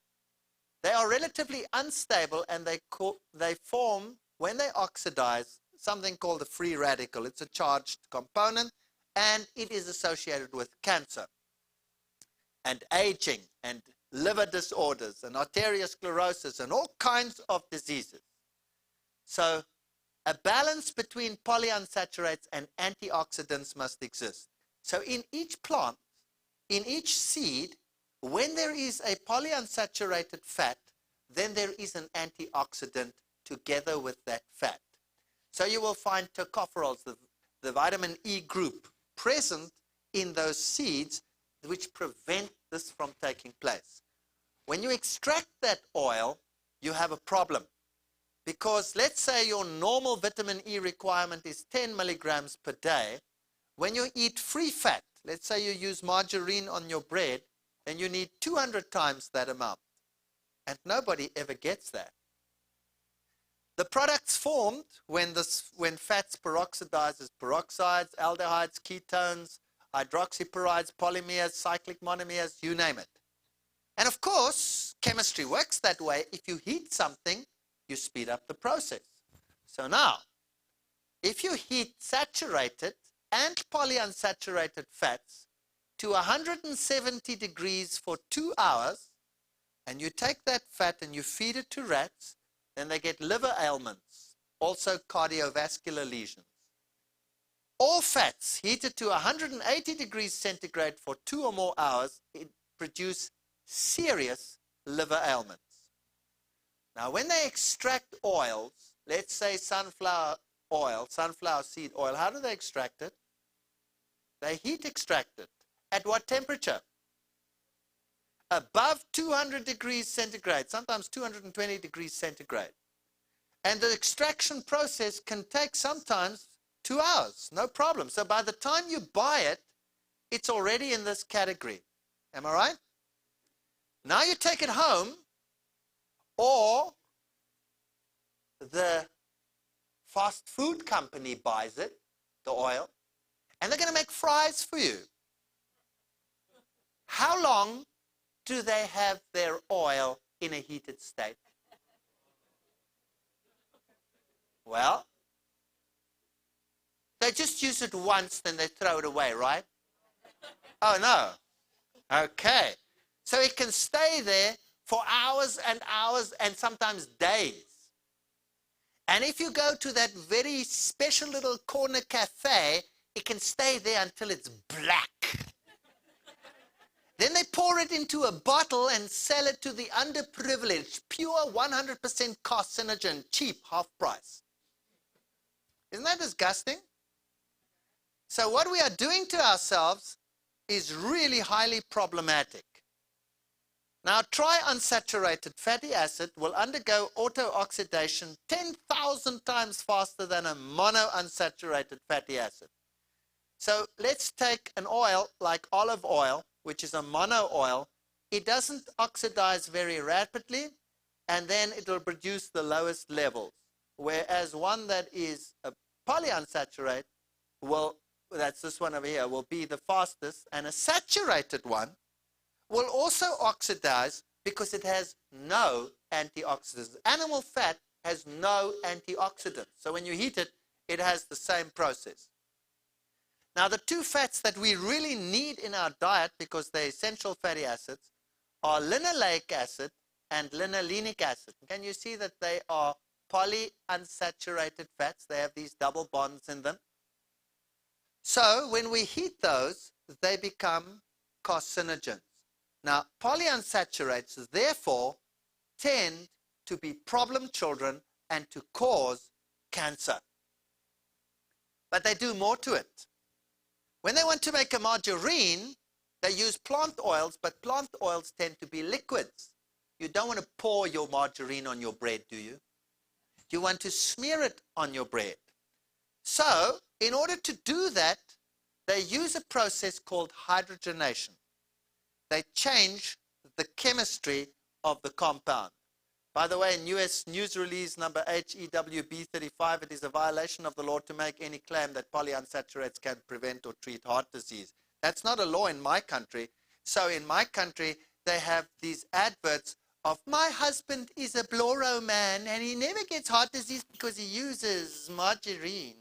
Speaker 1: they are relatively unstable, and they form, when they oxidize, something called a free radical. It's a charged component, and it is associated with cancer and aging and liver disorders and arteriosclerosis and all kinds of diseases. So a balance between polyunsaturates and antioxidants must exist. So in each plant, in each seed, when there is a polyunsaturated fat, then there is an antioxidant together with that fat. So you will find tocopherols, the vitamin E group, present in those seeds, which prevent this from taking place. When you extract that oil, you have a problem. Because let's say your normal vitamin E requirement is 10 milligrams per day. When you eat free fat, let's say you use margarine on your bread, then you need 200 times that amount. And nobody ever gets that. The products formed when fats peroxidize as peroxides, aldehydes, ketones, hydroxyperides, polymers, cyclic monomers, you name it. And of course, chemistry works that way. If you heat something, you speed up the process. So now, if you heat saturated and polyunsaturated fats to 170 degrees for 2 hours, and you take that fat and you feed it to rats, then they get liver ailments, also cardiovascular lesions. All fats heated to 180 degrees centigrade for 2 or more hours produce serious liver ailments. Now, when they extract oils, let's say sunflower oil, sunflower seed oil, how do they extract it? They heat extract it. At what temperature? Above 200 degrees centigrade, sometimes 220 degrees centigrade. And the extraction process can take sometimes 2 hours, no problem. So by the time you buy it, it's already in this category. Am I right? Now you take it home, or the fast food company buys it, the oil, and they're going to make fries for you. How long do they have their oil in a heated state? Well, they just use it once, then they throw it away, right? Oh, no. Okay. So it can stay there for hours and hours and sometimes days. And if you go to that very special little corner cafe, it can stay there until it's black. Then they pour it into a bottle and sell it to the underprivileged, pure 100% carcinogen, cheap, half price. Isn't that disgusting? So what we are doing to ourselves is really highly problematic. Now, triunsaturated fatty acid will undergo auto-oxidation 10,000 times faster than a monounsaturated fatty acid. So let's take an oil like olive oil, which is a mono oil. It doesn't oxidize very rapidly, and then it will produce the lowest levels. Whereas one that is a polyunsaturated will, that's this one over here, will be the fastest, and a saturated one will also oxidize because it has no antioxidants. Animal fat has no antioxidants. So when you heat it, it has the same process. Now, the two fats that we really need in our diet, because they're essential fatty acids, are linoleic acid and linolenic acid. Can you see that they are polyunsaturated fats? They have these double bonds in them. So when we heat those, they become carcinogens. Now, polyunsaturates, therefore, tend to be problem children and to cause cancer. But they do more to it. When they want to make a margarine, they use plant oils, but plant oils tend to be liquids. You don't want to pour your margarine on your bread, do you? You want to smear it on your bread. So, in order to do that, they use a process called hydrogenation. They change the chemistry of the compound. By the way, in U.S. News Release number HEWB35, it is a violation of the law to make any claim that polyunsaturates can prevent or treat heart disease. That's not a law in my country. So in my country, they have these adverts of, my husband is a bloro man and he never gets heart disease because he uses margarine.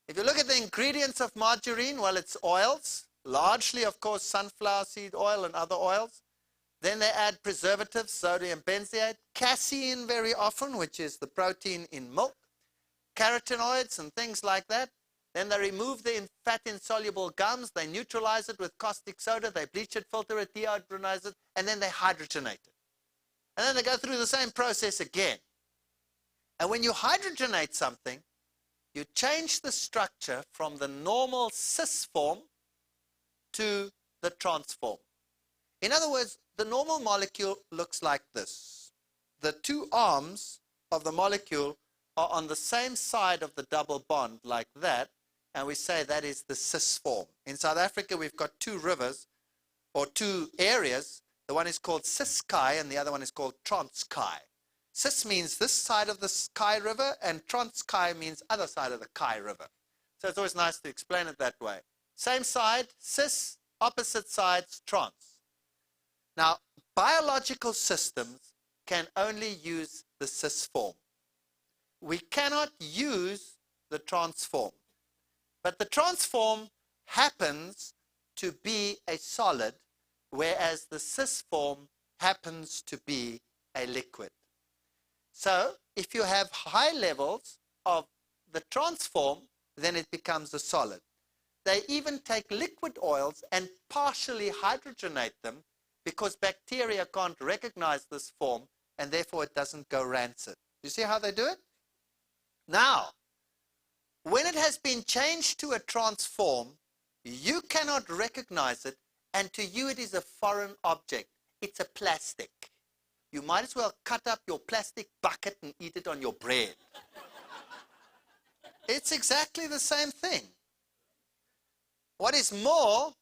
Speaker 1: If you look at the ingredients of margarine, well, it's oils, largely, of course, sunflower seed oil and other oils. Then they add preservatives, sodium benzoate, casein very often, which is the protein in milk, carotenoids and things like that. Then they remove the fat-insoluble gums, they neutralize it with caustic soda, they bleach it, filter it, dehydrogenate it, and then they hydrogenate it. And then they go through the same process again. And when you hydrogenate something, you change the structure from the normal cis form to the trans form. In other words, the normal molecule looks like this. The two arms of the molecule are on the same side of the double bond like that, and we say that is the cis form. In South Africa, we've got two rivers, or two areas. The one is called Ciskei, and the other one is called Transkei. Cis means this side of the Sky River, and Transkei means other side of the Kai River. So it's always nice to explain it that way. Same side, cis, opposite sides, trans. Now, biological systems can only use the cis form. We cannot use the trans form. But the trans form happens to be a solid, whereas the cis form happens to be a liquid. So if you have high levels of the trans form, then it becomes a solid. They even take liquid oils and partially hydrogenate them because bacteria can't recognize this form, and therefore it doesn't go rancid. You see how they do it? Now, when it has been changed to a trans form, you cannot recognize it, and to you it is a foreign object. It's a plastic. You might as well cut up your plastic bucket and eat it on your bread. It's exactly the same thing. What is more,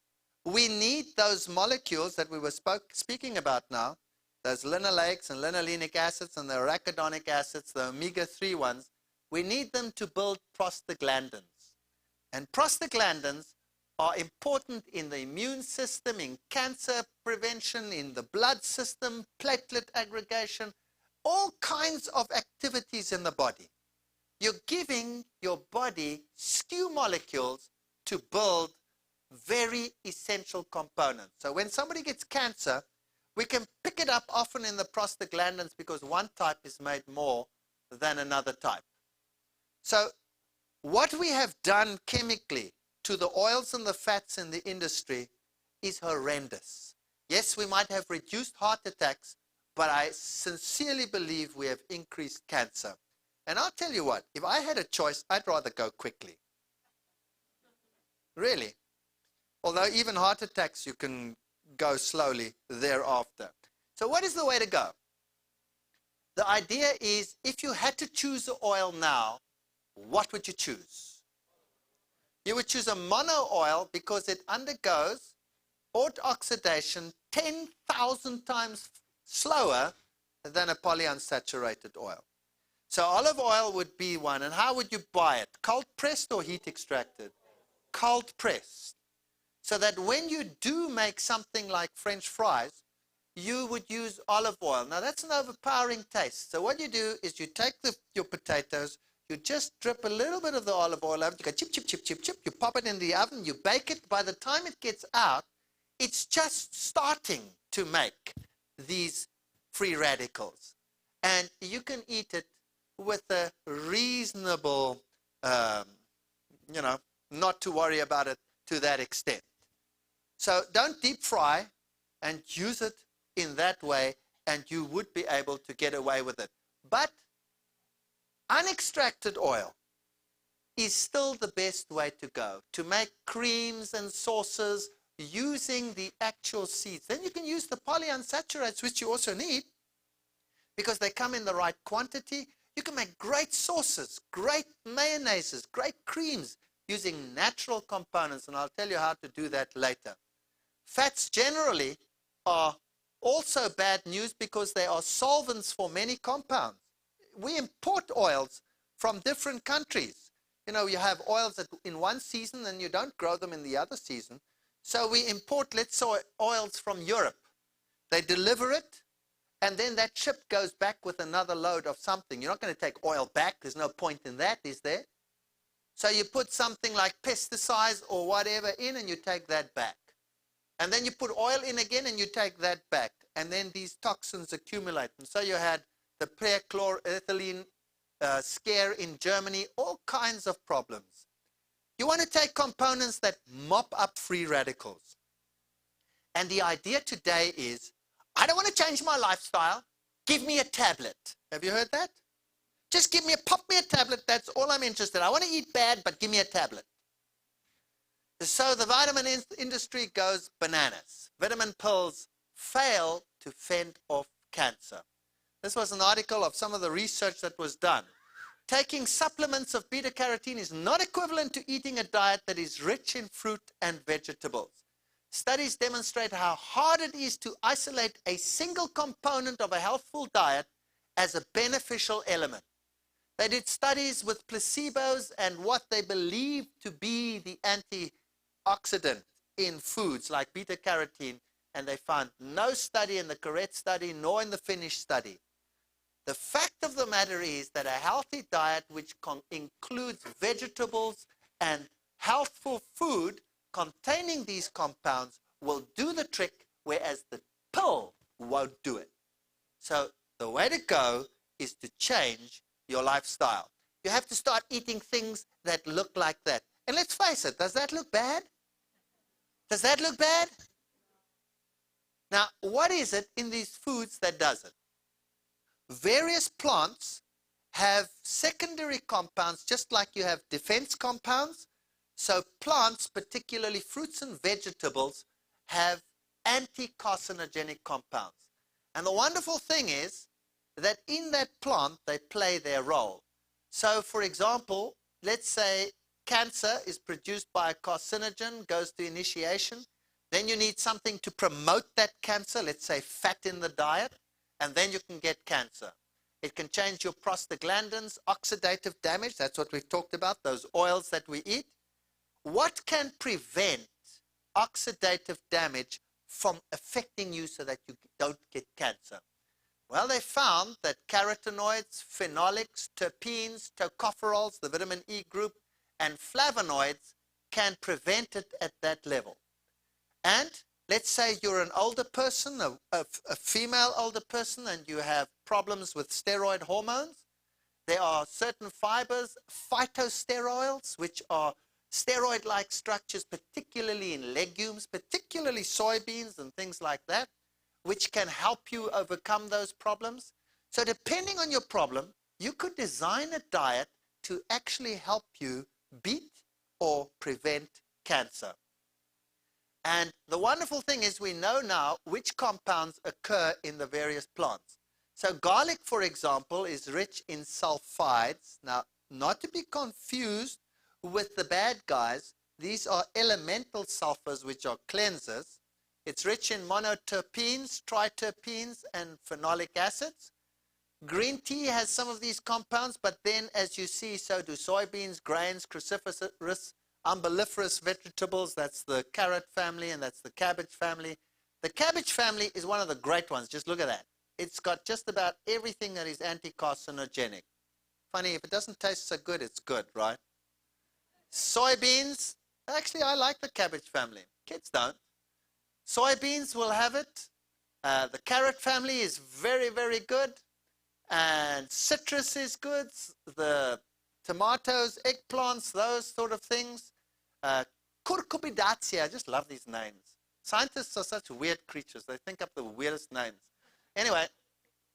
Speaker 1: we need those molecules that we were speaking about now, those linoleics and linolenic acids and the arachidonic acids, the omega-3 ones. We need them to build prostaglandins. And prostaglandins are important in the immune system, in cancer prevention, in the blood system, platelet aggregation, all kinds of activities in the body. You're giving your body skew molecules to build very essential components. So when somebody gets cancer, we can pick it up often in the prostaglandins because one type is made more than another type. So what we have done chemically to the oils and the fats in the industry is horrendous. Yes, we might have reduced heart attacks, but I sincerely believe we have increased cancer. And I'll tell you what, if I had a choice, I'd rather go quickly. Really. Although even heart attacks, you can go slowly thereafter. So what is the way to go? The idea is, if you had to choose the oil now, what would you choose? You would choose a mono oil because it undergoes autooxidation 10,000 times slower than a polyunsaturated oil. So olive oil would be one. And how would you buy it? Cold pressed or heat extracted? Cold pressed. So that when you do make something like French fries, you would use olive oil. Now that's an overpowering taste. So what you do is you take your potatoes, you just drip a little bit of the olive oil over, you go chip, chip, chip, chip, chip, you pop it in the oven, you bake it. By the time it gets out, it's just starting to make these free radicals. And you can eat it with a reasonable, not to worry about it to that extent. So don't deep fry and use it in that way, and you would be able to get away with it. But unextracted oil is still the best way to go, to make creams and sauces using the actual seeds. Then you can use the polyunsaturates, which you also need, because they come in the right quantity. You can make great sauces, great mayonnaises, great creams using natural components, and I'll tell you how to do that later. Fats generally are also bad news because they are solvents for many compounds. We import oils from different countries. You know, you have oils that in one season and you don't grow them in the other season. So we import, let's say, oils from Europe. They deliver it, and then that ship goes back with another load of something. You're not going to take oil back. There's no point in that, is there? So you put something like pesticides or whatever in, and you take that back. And then you put oil in again, and you take that back. And then these toxins accumulate. And so you had the perchloroethylene scare in Germany, all kinds of problems. You want to take components that mop up free radicals. And the idea today is, I don't want to change my lifestyle. Give me a tablet. Have you heard that? Just pop me a tablet. That's all I'm interested in. I want to eat bad, but give me a tablet. So the vitamin industry goes bananas. Vitamin pills fail to fend off cancer. This was an article of some of the research that was done. taking supplements of beta-carotene is not equivalent to eating a diet that is rich in fruit and vegetables. Studies demonstrate how hard it is to isolate a single component of a healthful diet as a beneficial element. They did studies with placebos and what they believed to be the antioxidant in foods like beta-carotene, and they found no study in the correct study nor in the finished study. The fact of the matter is that a healthy diet which includes vegetables and healthful food containing these compounds will do the trick, whereas the pill won't do it. So the way to go is to change your lifestyle. You have to start eating things that look like that. And let's face it, does that look bad? Does that look bad? Now, what is it in these foods that does it? Various plants have secondary compounds, just like you have defense compounds. So plants, particularly fruits and vegetables, have anti-carcinogenic compounds. And the wonderful thing is that in that plant, they play their role. So, for example, let's say cancer is produced by a carcinogen, goes to initiation. Then you need something to promote that cancer, let's say fat in the diet, and then you can get cancer. It can change your prostaglandins, oxidative damage, that's what we've talked about, those oils that we eat. What can prevent oxidative damage from affecting you so that you don't get cancer? Well, they found that carotenoids, phenolics, terpenes, tocopherols, the vitamin E group, and flavonoids can prevent it at that level. And let's say you're an older person, a female older person, and you have problems with steroid hormones. There are certain fibers, phytosterols, which are steroid-like structures, particularly in legumes, particularly soybeans and things like that, which can help you overcome those problems. So depending on your problem, you could design a diet to actually help you beat or prevent cancer. And the wonderful thing is we know now which compounds occur in the various plants. So garlic, for example, is rich in sulfides. Now, not to be confused with the bad guys, these are elemental sulfurs which are cleansers. It's rich in monoterpenes, triterpenes, and phenolic acids. Green tea has some of these compounds, but then, as you see, so do soybeans, grains, cruciferous, umbelliferous vegetables. That's the carrot family, and that's the cabbage family. The cabbage family is one of the great ones. Just look at that. It's got just about everything that is anti-carcinogenic. Funny, if it doesn't taste so good, it's good, right? Soybeans, actually, I like the cabbage family. Kids don't. Soybeans will have it. The carrot family is very, very good. And citrus is good. The tomatoes, eggplants, those sort of things. Cucurbitaceae, I just love these names. Scientists are such weird creatures. They think up the weirdest names. Anyway,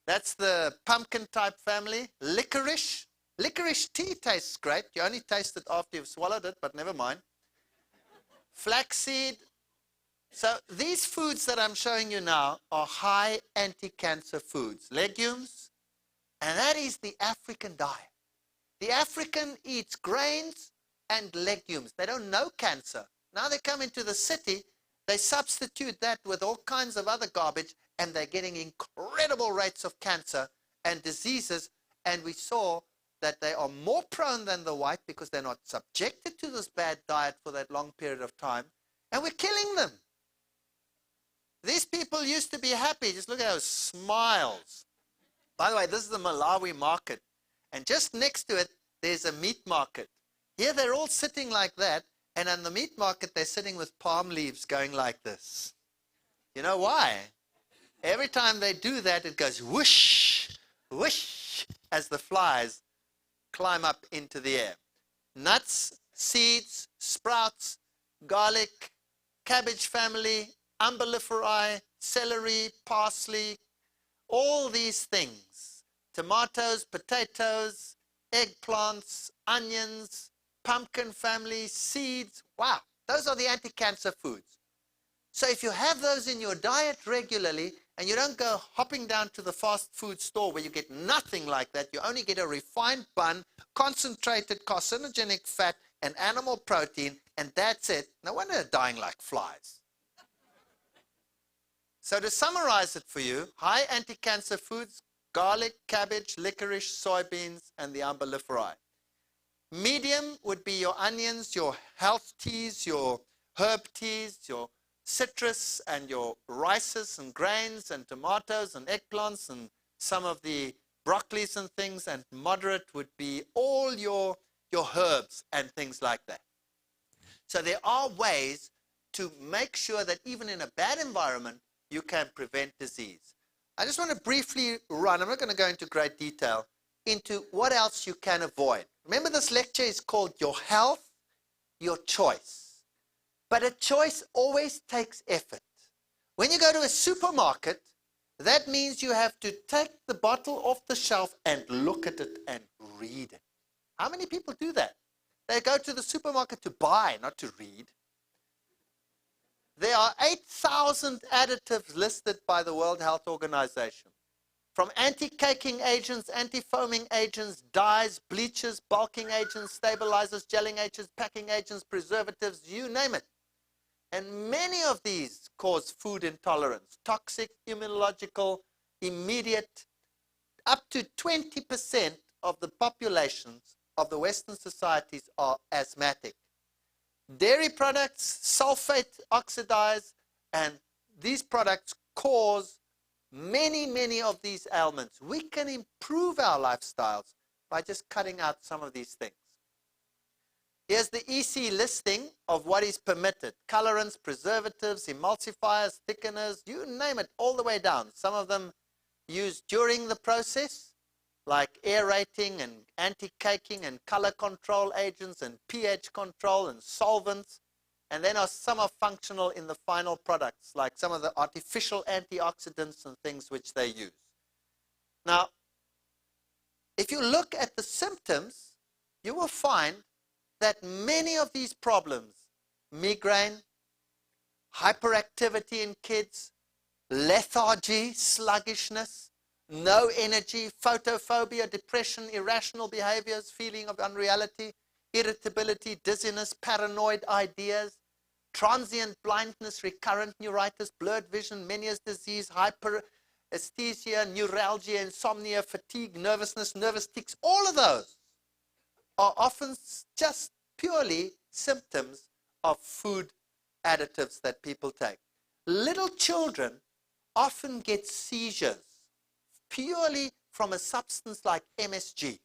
Speaker 1: that's the pumpkin type family. Licorice. Licorice tea tastes great. You only taste it after you've swallowed it, but never mind. Flaxseed. So these foods that I'm showing you now are high anti-cancer foods. Legumes. And that is the African diet. The African eats grains and legumes. They don't know cancer. Now they come into the city, they substitute that with all kinds of other garbage, and they're getting incredible rates of cancer and diseases. And we saw that they are more prone than the white because they're not subjected to this bad diet for that long period of time. And we're killing them. These people used to be happy. Just look at those smiles. By the way, this is the Malawi market. And just next to it, there's a meat market. Here they're all sitting like that. And on the meat market, they're sitting with palm leaves going like this. You know why? Every time they do that, it goes whoosh, whoosh, as the flies climb up into the air. Nuts, seeds, sprouts, garlic, cabbage family, umbelliferae, celery, parsley, all these things. Tomatoes, potatoes, eggplants, onions, pumpkin family, seeds. Wow, those are the anti-cancer foods. So if you have those in your diet regularly, And you don't go hopping down to the fast food store where you get nothing like that. You only get a refined bun, concentrated carcinogenic fat, and animal protein, and that's it. No wonder they're dying like flies. So to summarize it for you, high anti-cancer foods: garlic, cabbage, licorice, soybeans, and the umbelliferae. Medium would be your onions, your health teas, your herb teas, your citrus, and your rices and grains and tomatoes and eggplants and some of the broccolis and things. And moderate would be all your herbs and things like that. So there are ways to make sure that even in a bad environment, you can prevent disease. I just want to briefly run, I'm not going to go into great detail, into what else you can avoid. Remember, this lecture is called Your Health, Your Choice. But a choice always takes effort. When you go to a supermarket, that means you have to take the bottle off the shelf and look at it and read it. How many people do that? They go to the supermarket to buy, not to read. There are 8,000 additives listed by the World Health Organization. From anti-caking agents, anti-foaming agents, dyes, bleaches, bulking agents, stabilizers, gelling agents, packing agents, preservatives, you name it. And many of these cause food intolerance, toxic, immunological, immediate. Up to 20% of the populations of the Western societies are asthmatic. Dairy products, sulfate oxidize, and these products cause many of these ailments. We can improve our lifestyles by just cutting out some of these things. Here's the EC listing of what is permitted: colorants, preservatives, emulsifiers, thickeners, you name it, all the way down. Some of them used during the process, like aerating and anti-caking and color control agents and pH control and solvents. And then some are functional in the final products, like some of the artificial antioxidants and things which they use. Now, if you look at the symptoms, you will find that many of these problems, migraine, hyperactivity in kids, lethargy, sluggishness, no energy, photophobia, depression, irrational behaviors, feeling of unreality, irritability, dizziness, paranoid ideas, transient blindness, recurrent neuritis, blurred vision, Meniere's disease, hyperesthesia, neuralgia, insomnia, fatigue, nervousness, nervous tics, all of those are often just purely symptoms of food additives that people take. Little children often get seizures purely from a substance like MSG.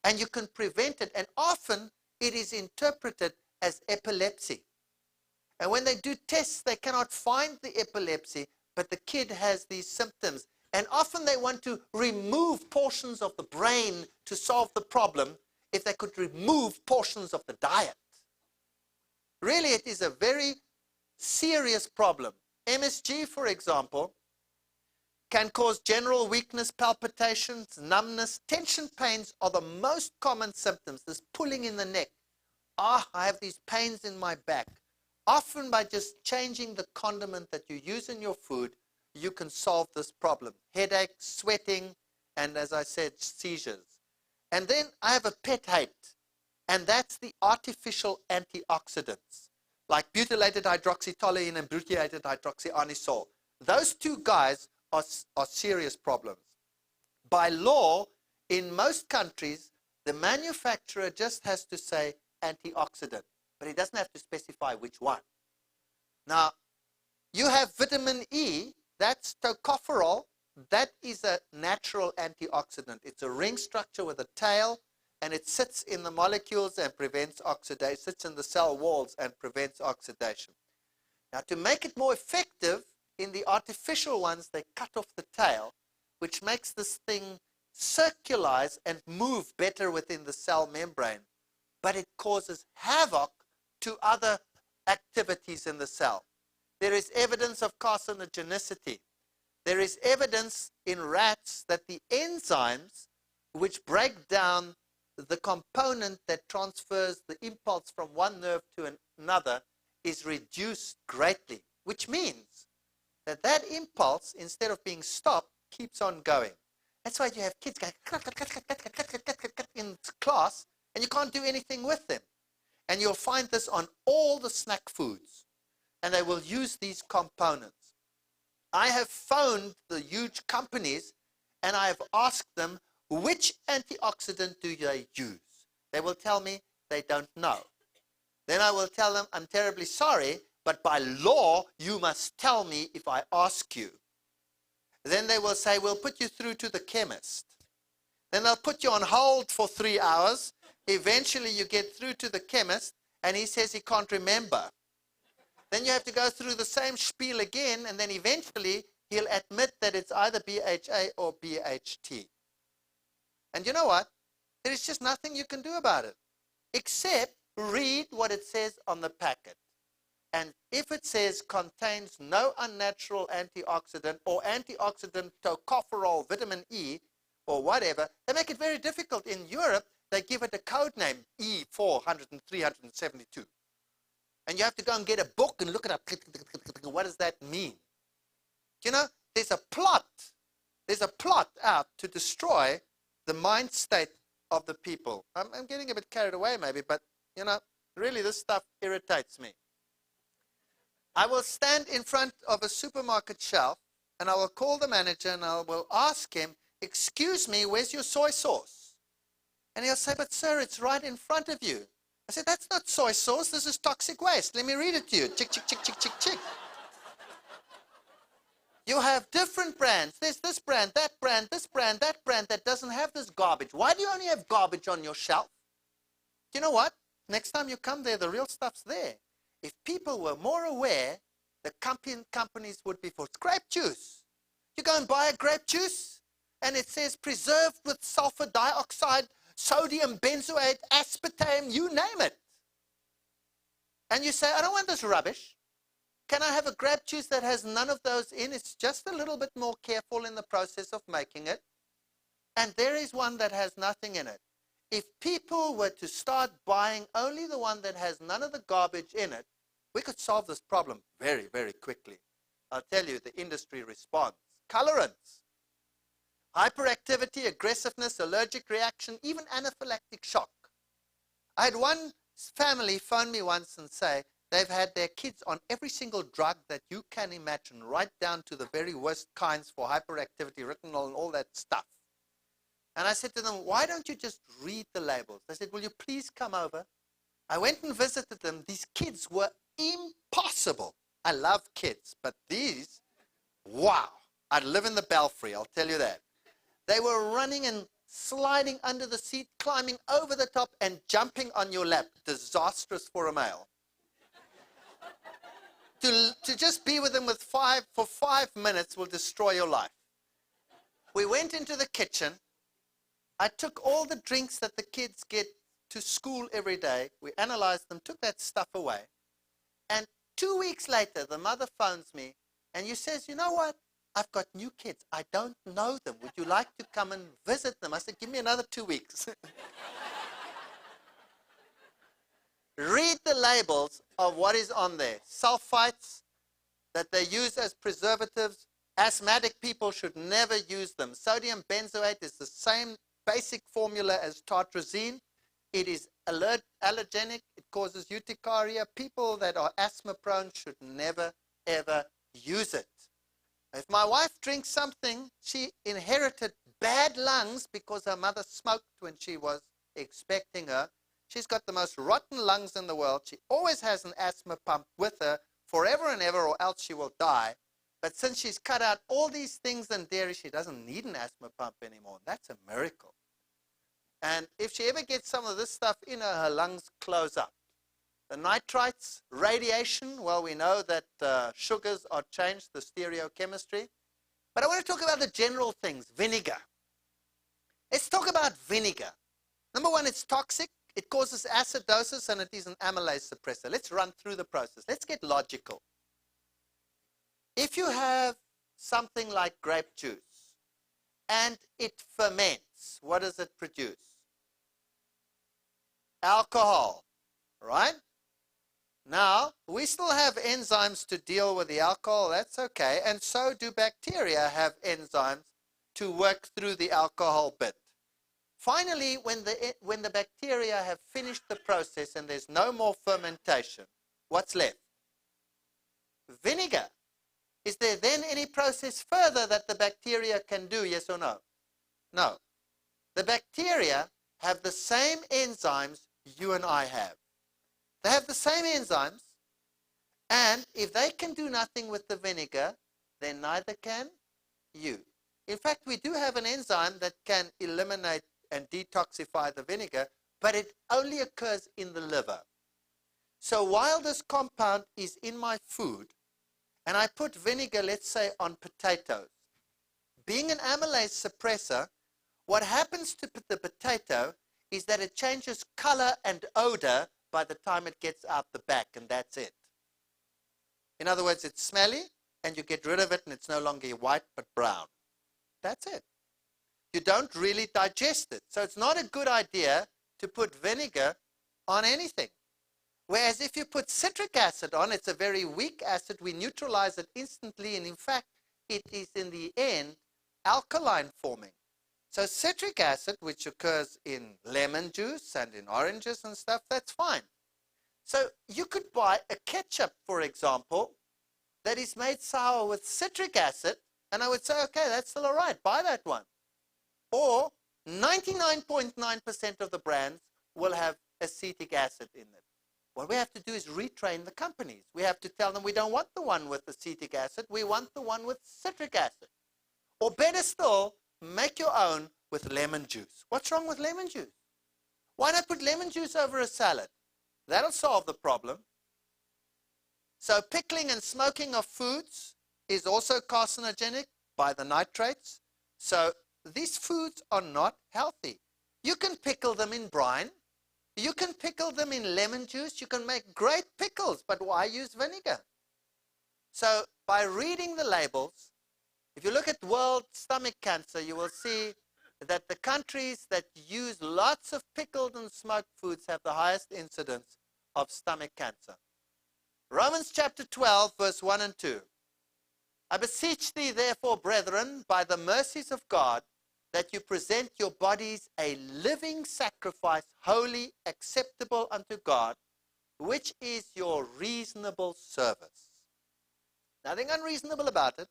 Speaker 1: And you can prevent it, and often it is interpreted as epilepsy. And when they do tests, they cannot find the epilepsy, but the kid has these symptoms. And often they want to remove portions of the brain to solve the problem if they could remove portions of the diet. Really, it is a very serious problem. MSG, for example, can cause general weakness, palpitations, numbness. Tension pains are the most common symptoms, this pulling in the neck. I have these pains in my back. Often by just changing the condiment that you use in your food, you can solve this problem. Headache, sweating, and as I said, seizures. And then I have a pet hate, and that's the artificial antioxidants, like butylated hydroxytoluene and butylated hydroxyanisole. Those two guys are serious problems. By law, in most countries, the manufacturer just has to say antioxidant, but he doesn't have to specify which one. Now, you have vitamin E, that's tocopherol. That is a natural antioxidant. It's a ring structure with a tail, and it sits in the molecules and prevents oxidation, sits in the cell walls and prevents oxidation. Now, to make it more effective, in the artificial ones, they cut off the tail, which makes this thing circularize and move better within the cell membrane, but it causes havoc to other activities in the cell. There is evidence of carcinogenicity. There is evidence in rats that the enzymes which break down the component that transfers the impulse from one nerve to another is reduced greatly, which means that impulse, instead of being stopped, keeps on going. That's why you have kids going in class, and you can't do anything with them. And you'll find this on all the snack foods. And they will use these components. I have phoned the huge companies, and I have asked them, which antioxidant do they use? They will tell me they don't know. Then I will tell them, I'm terribly sorry, but by law, you must tell me if I ask you. Then they will say, we'll put you through to the chemist. Then they'll put you on hold for 3 hours. Eventually, you get through to the chemist, and he says he can't remember. Then you have to go through the same spiel again, and then eventually, he'll admit that it's either BHA or BHT. And you know what? There is just nothing you can do about it, except read what it says on the packet. And if it says contains no unnatural antioxidant or antioxidant tocopherol, vitamin E, or whatever, they make it very difficult. In Europe, they give it a code name, E400 and 372. And you have to go and get a book and look it up. What does that mean? You know, there's a plot. There's a plot out to destroy the mind state of the people. I'm getting a bit carried away maybe, but, you know, really this stuff irritates me. I will stand in front of a supermarket shelf, and I will call the manager, and I will ask him, excuse me, where's your soy sauce? And he'll say, but sir, it's right in front of you. I said, that's not soy sauce, this is toxic waste. Let me read it to you. Chick, chick, chick, chick, chick, chick. You have different brands. There's this brand, that brand, this brand, that brand that doesn't have this garbage. Why do you only have garbage on your shelf? You know what? Next time you come there, the real stuff's there. If people were more aware, the companies would be for grape juice. You go and buy a grape juice, and it says preserved with sulfur dioxide, sodium benzoate, aspartame, you name it. And you say, I don't want this rubbish. Can I have a grape juice that has none of those in? It's just a little bit more careful in the process of making it. And there is one that has nothing in it. If people were to start buying only the one that has none of the garbage in it, we could solve this problem very, very quickly. I'll tell you, the industry responds. Colorants, hyperactivity, aggressiveness, allergic reaction, even anaphylactic shock. I had one family phone me once and say they've had their kids on every single drug that you can imagine, right down to the very worst kinds for hyperactivity, retinol and all that stuff. And I said to them, why don't you just read the labels? They said, will you please come over? I went and visited them. These kids were impossible. I love kids, but these, wow. I'd live in the belfry, I'll tell you that. They were running and sliding under the seat, climbing over the top and jumping on your lap. Disastrous for a male. To just be with them for 5 minutes will destroy your life. We went into the kitchen. I took all the drinks that the kids get to school every day. We analyzed them, took that stuff away. And 2 weeks later, the mother phones me, and she says, you know what? I've got new kids. I don't know them. Would you like to come and visit them? I said, give me another 2 weeks. Read the labels of what is on there. Sulfites that they use as preservatives. Asthmatic people should never use them. Sodium benzoate is the same basic formula as tartrazine. It is allergenic. It causes urticaria. People that are asthma prone should never, ever use it. If my wife drinks something, she inherited bad lungs because her mother smoked when she was expecting her. She's got the most rotten lungs in the world. She always has an asthma pump with her forever and ever, or else she will die. But since she's cut out all these things in dairy, she doesn't need an asthma pump anymore. That's a miracle. And if she ever gets some of this stuff in her, her lungs close up. The nitrites, radiation, well, we know that sugars are changed, the stereochemistry. But I want to talk about the general things. Vinegar. Let's talk about vinegar. Number one, it's toxic. It causes acidosis, and it is an amylase suppressor. Let's run through the process. Let's get logical. If you have something like grape juice, and it ferments, what does it produce? Alcohol, right? Now, we still have enzymes to deal with the alcohol. That's okay. And so do bacteria have enzymes to work through the alcohol bit. Finally, when the bacteria have finished the process and there's no more fermentation, what's left? Vinegar. Is there then any process further that the bacteria can do, yes or no? No. The bacteria have the same enzymes you and I have. They have the same enzymes, and if they can do nothing with the vinegar, then neither can you. In fact, we do have an enzyme that can eliminate and detoxify the vinegar, but it only occurs in the liver. So while this compound is in my food, and I put vinegar, let's say, on potatoes, being an amylase suppressor, what happens to the potato is that it changes color and odor by the time it gets out the back, and that's it. In other words, it's smelly, and you get rid of it, and it's no longer white but brown. That's it. You don't really digest it. So it's not a good idea to put vinegar on anything. Whereas if you put citric acid on, it's a very weak acid. We neutralize it instantly, and in fact, it is in the end alkaline forming. So citric acid, which occurs in lemon juice and in oranges and stuff, that's fine. So you could buy a ketchup, for example, that is made sour with citric acid, and I would say, okay, that's still all right, buy that one. Or 99.9% of the brands will have acetic acid in it. What we have to do is retrain the companies. We have to tell them we don't want the one with acetic acid, we want the one with citric acid. Or better still, make your own with lemon juice. What's wrong with lemon juice? Why not put lemon juice over a salad? That'll solve the problem. So pickling and smoking of foods is also carcinogenic by the nitrates. So these foods are not healthy. You can pickle them in brine. You can pickle them in lemon juice. You can make great pickles, but why use vinegar? So by reading the labels, if you look at world stomach cancer, you will see that the countries that use lots of pickled and smoked foods have the highest incidence of stomach cancer. Romans chapter 12, verse 1 and 2. I beseech thee, therefore, brethren, by the mercies of God, that you present your bodies a living sacrifice, holy, acceptable unto God, which is your reasonable service. Nothing unreasonable about it.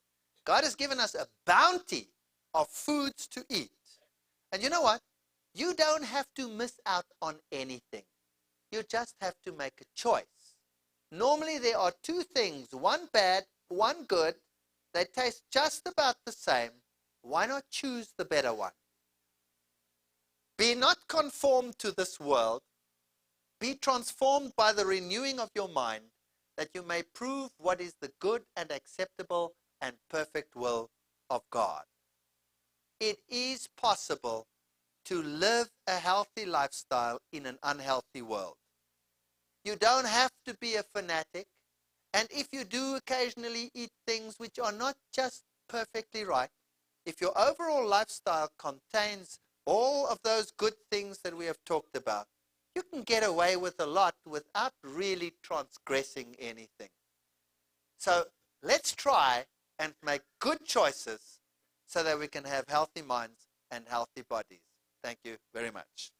Speaker 1: God has given us a bounty of foods to eat. And you know what? You don't have to miss out on anything. You just have to make a choice. Normally there are two things, one bad, one good. They taste just about the same. Why not choose the better one? Be not conformed to this world. Be transformed by the renewing of your mind, that you may prove what is the good and acceptable and perfect will of God. It is possible to live a healthy lifestyle in an unhealthy world. You don't have to be a fanatic, and if you do occasionally eat things which are not just perfectly right, if your overall lifestyle contains all of those good things that we have talked about, you can get away with a lot without really transgressing anything. So let's try and make good choices so that we can have healthy minds and healthy bodies. Thank you very much.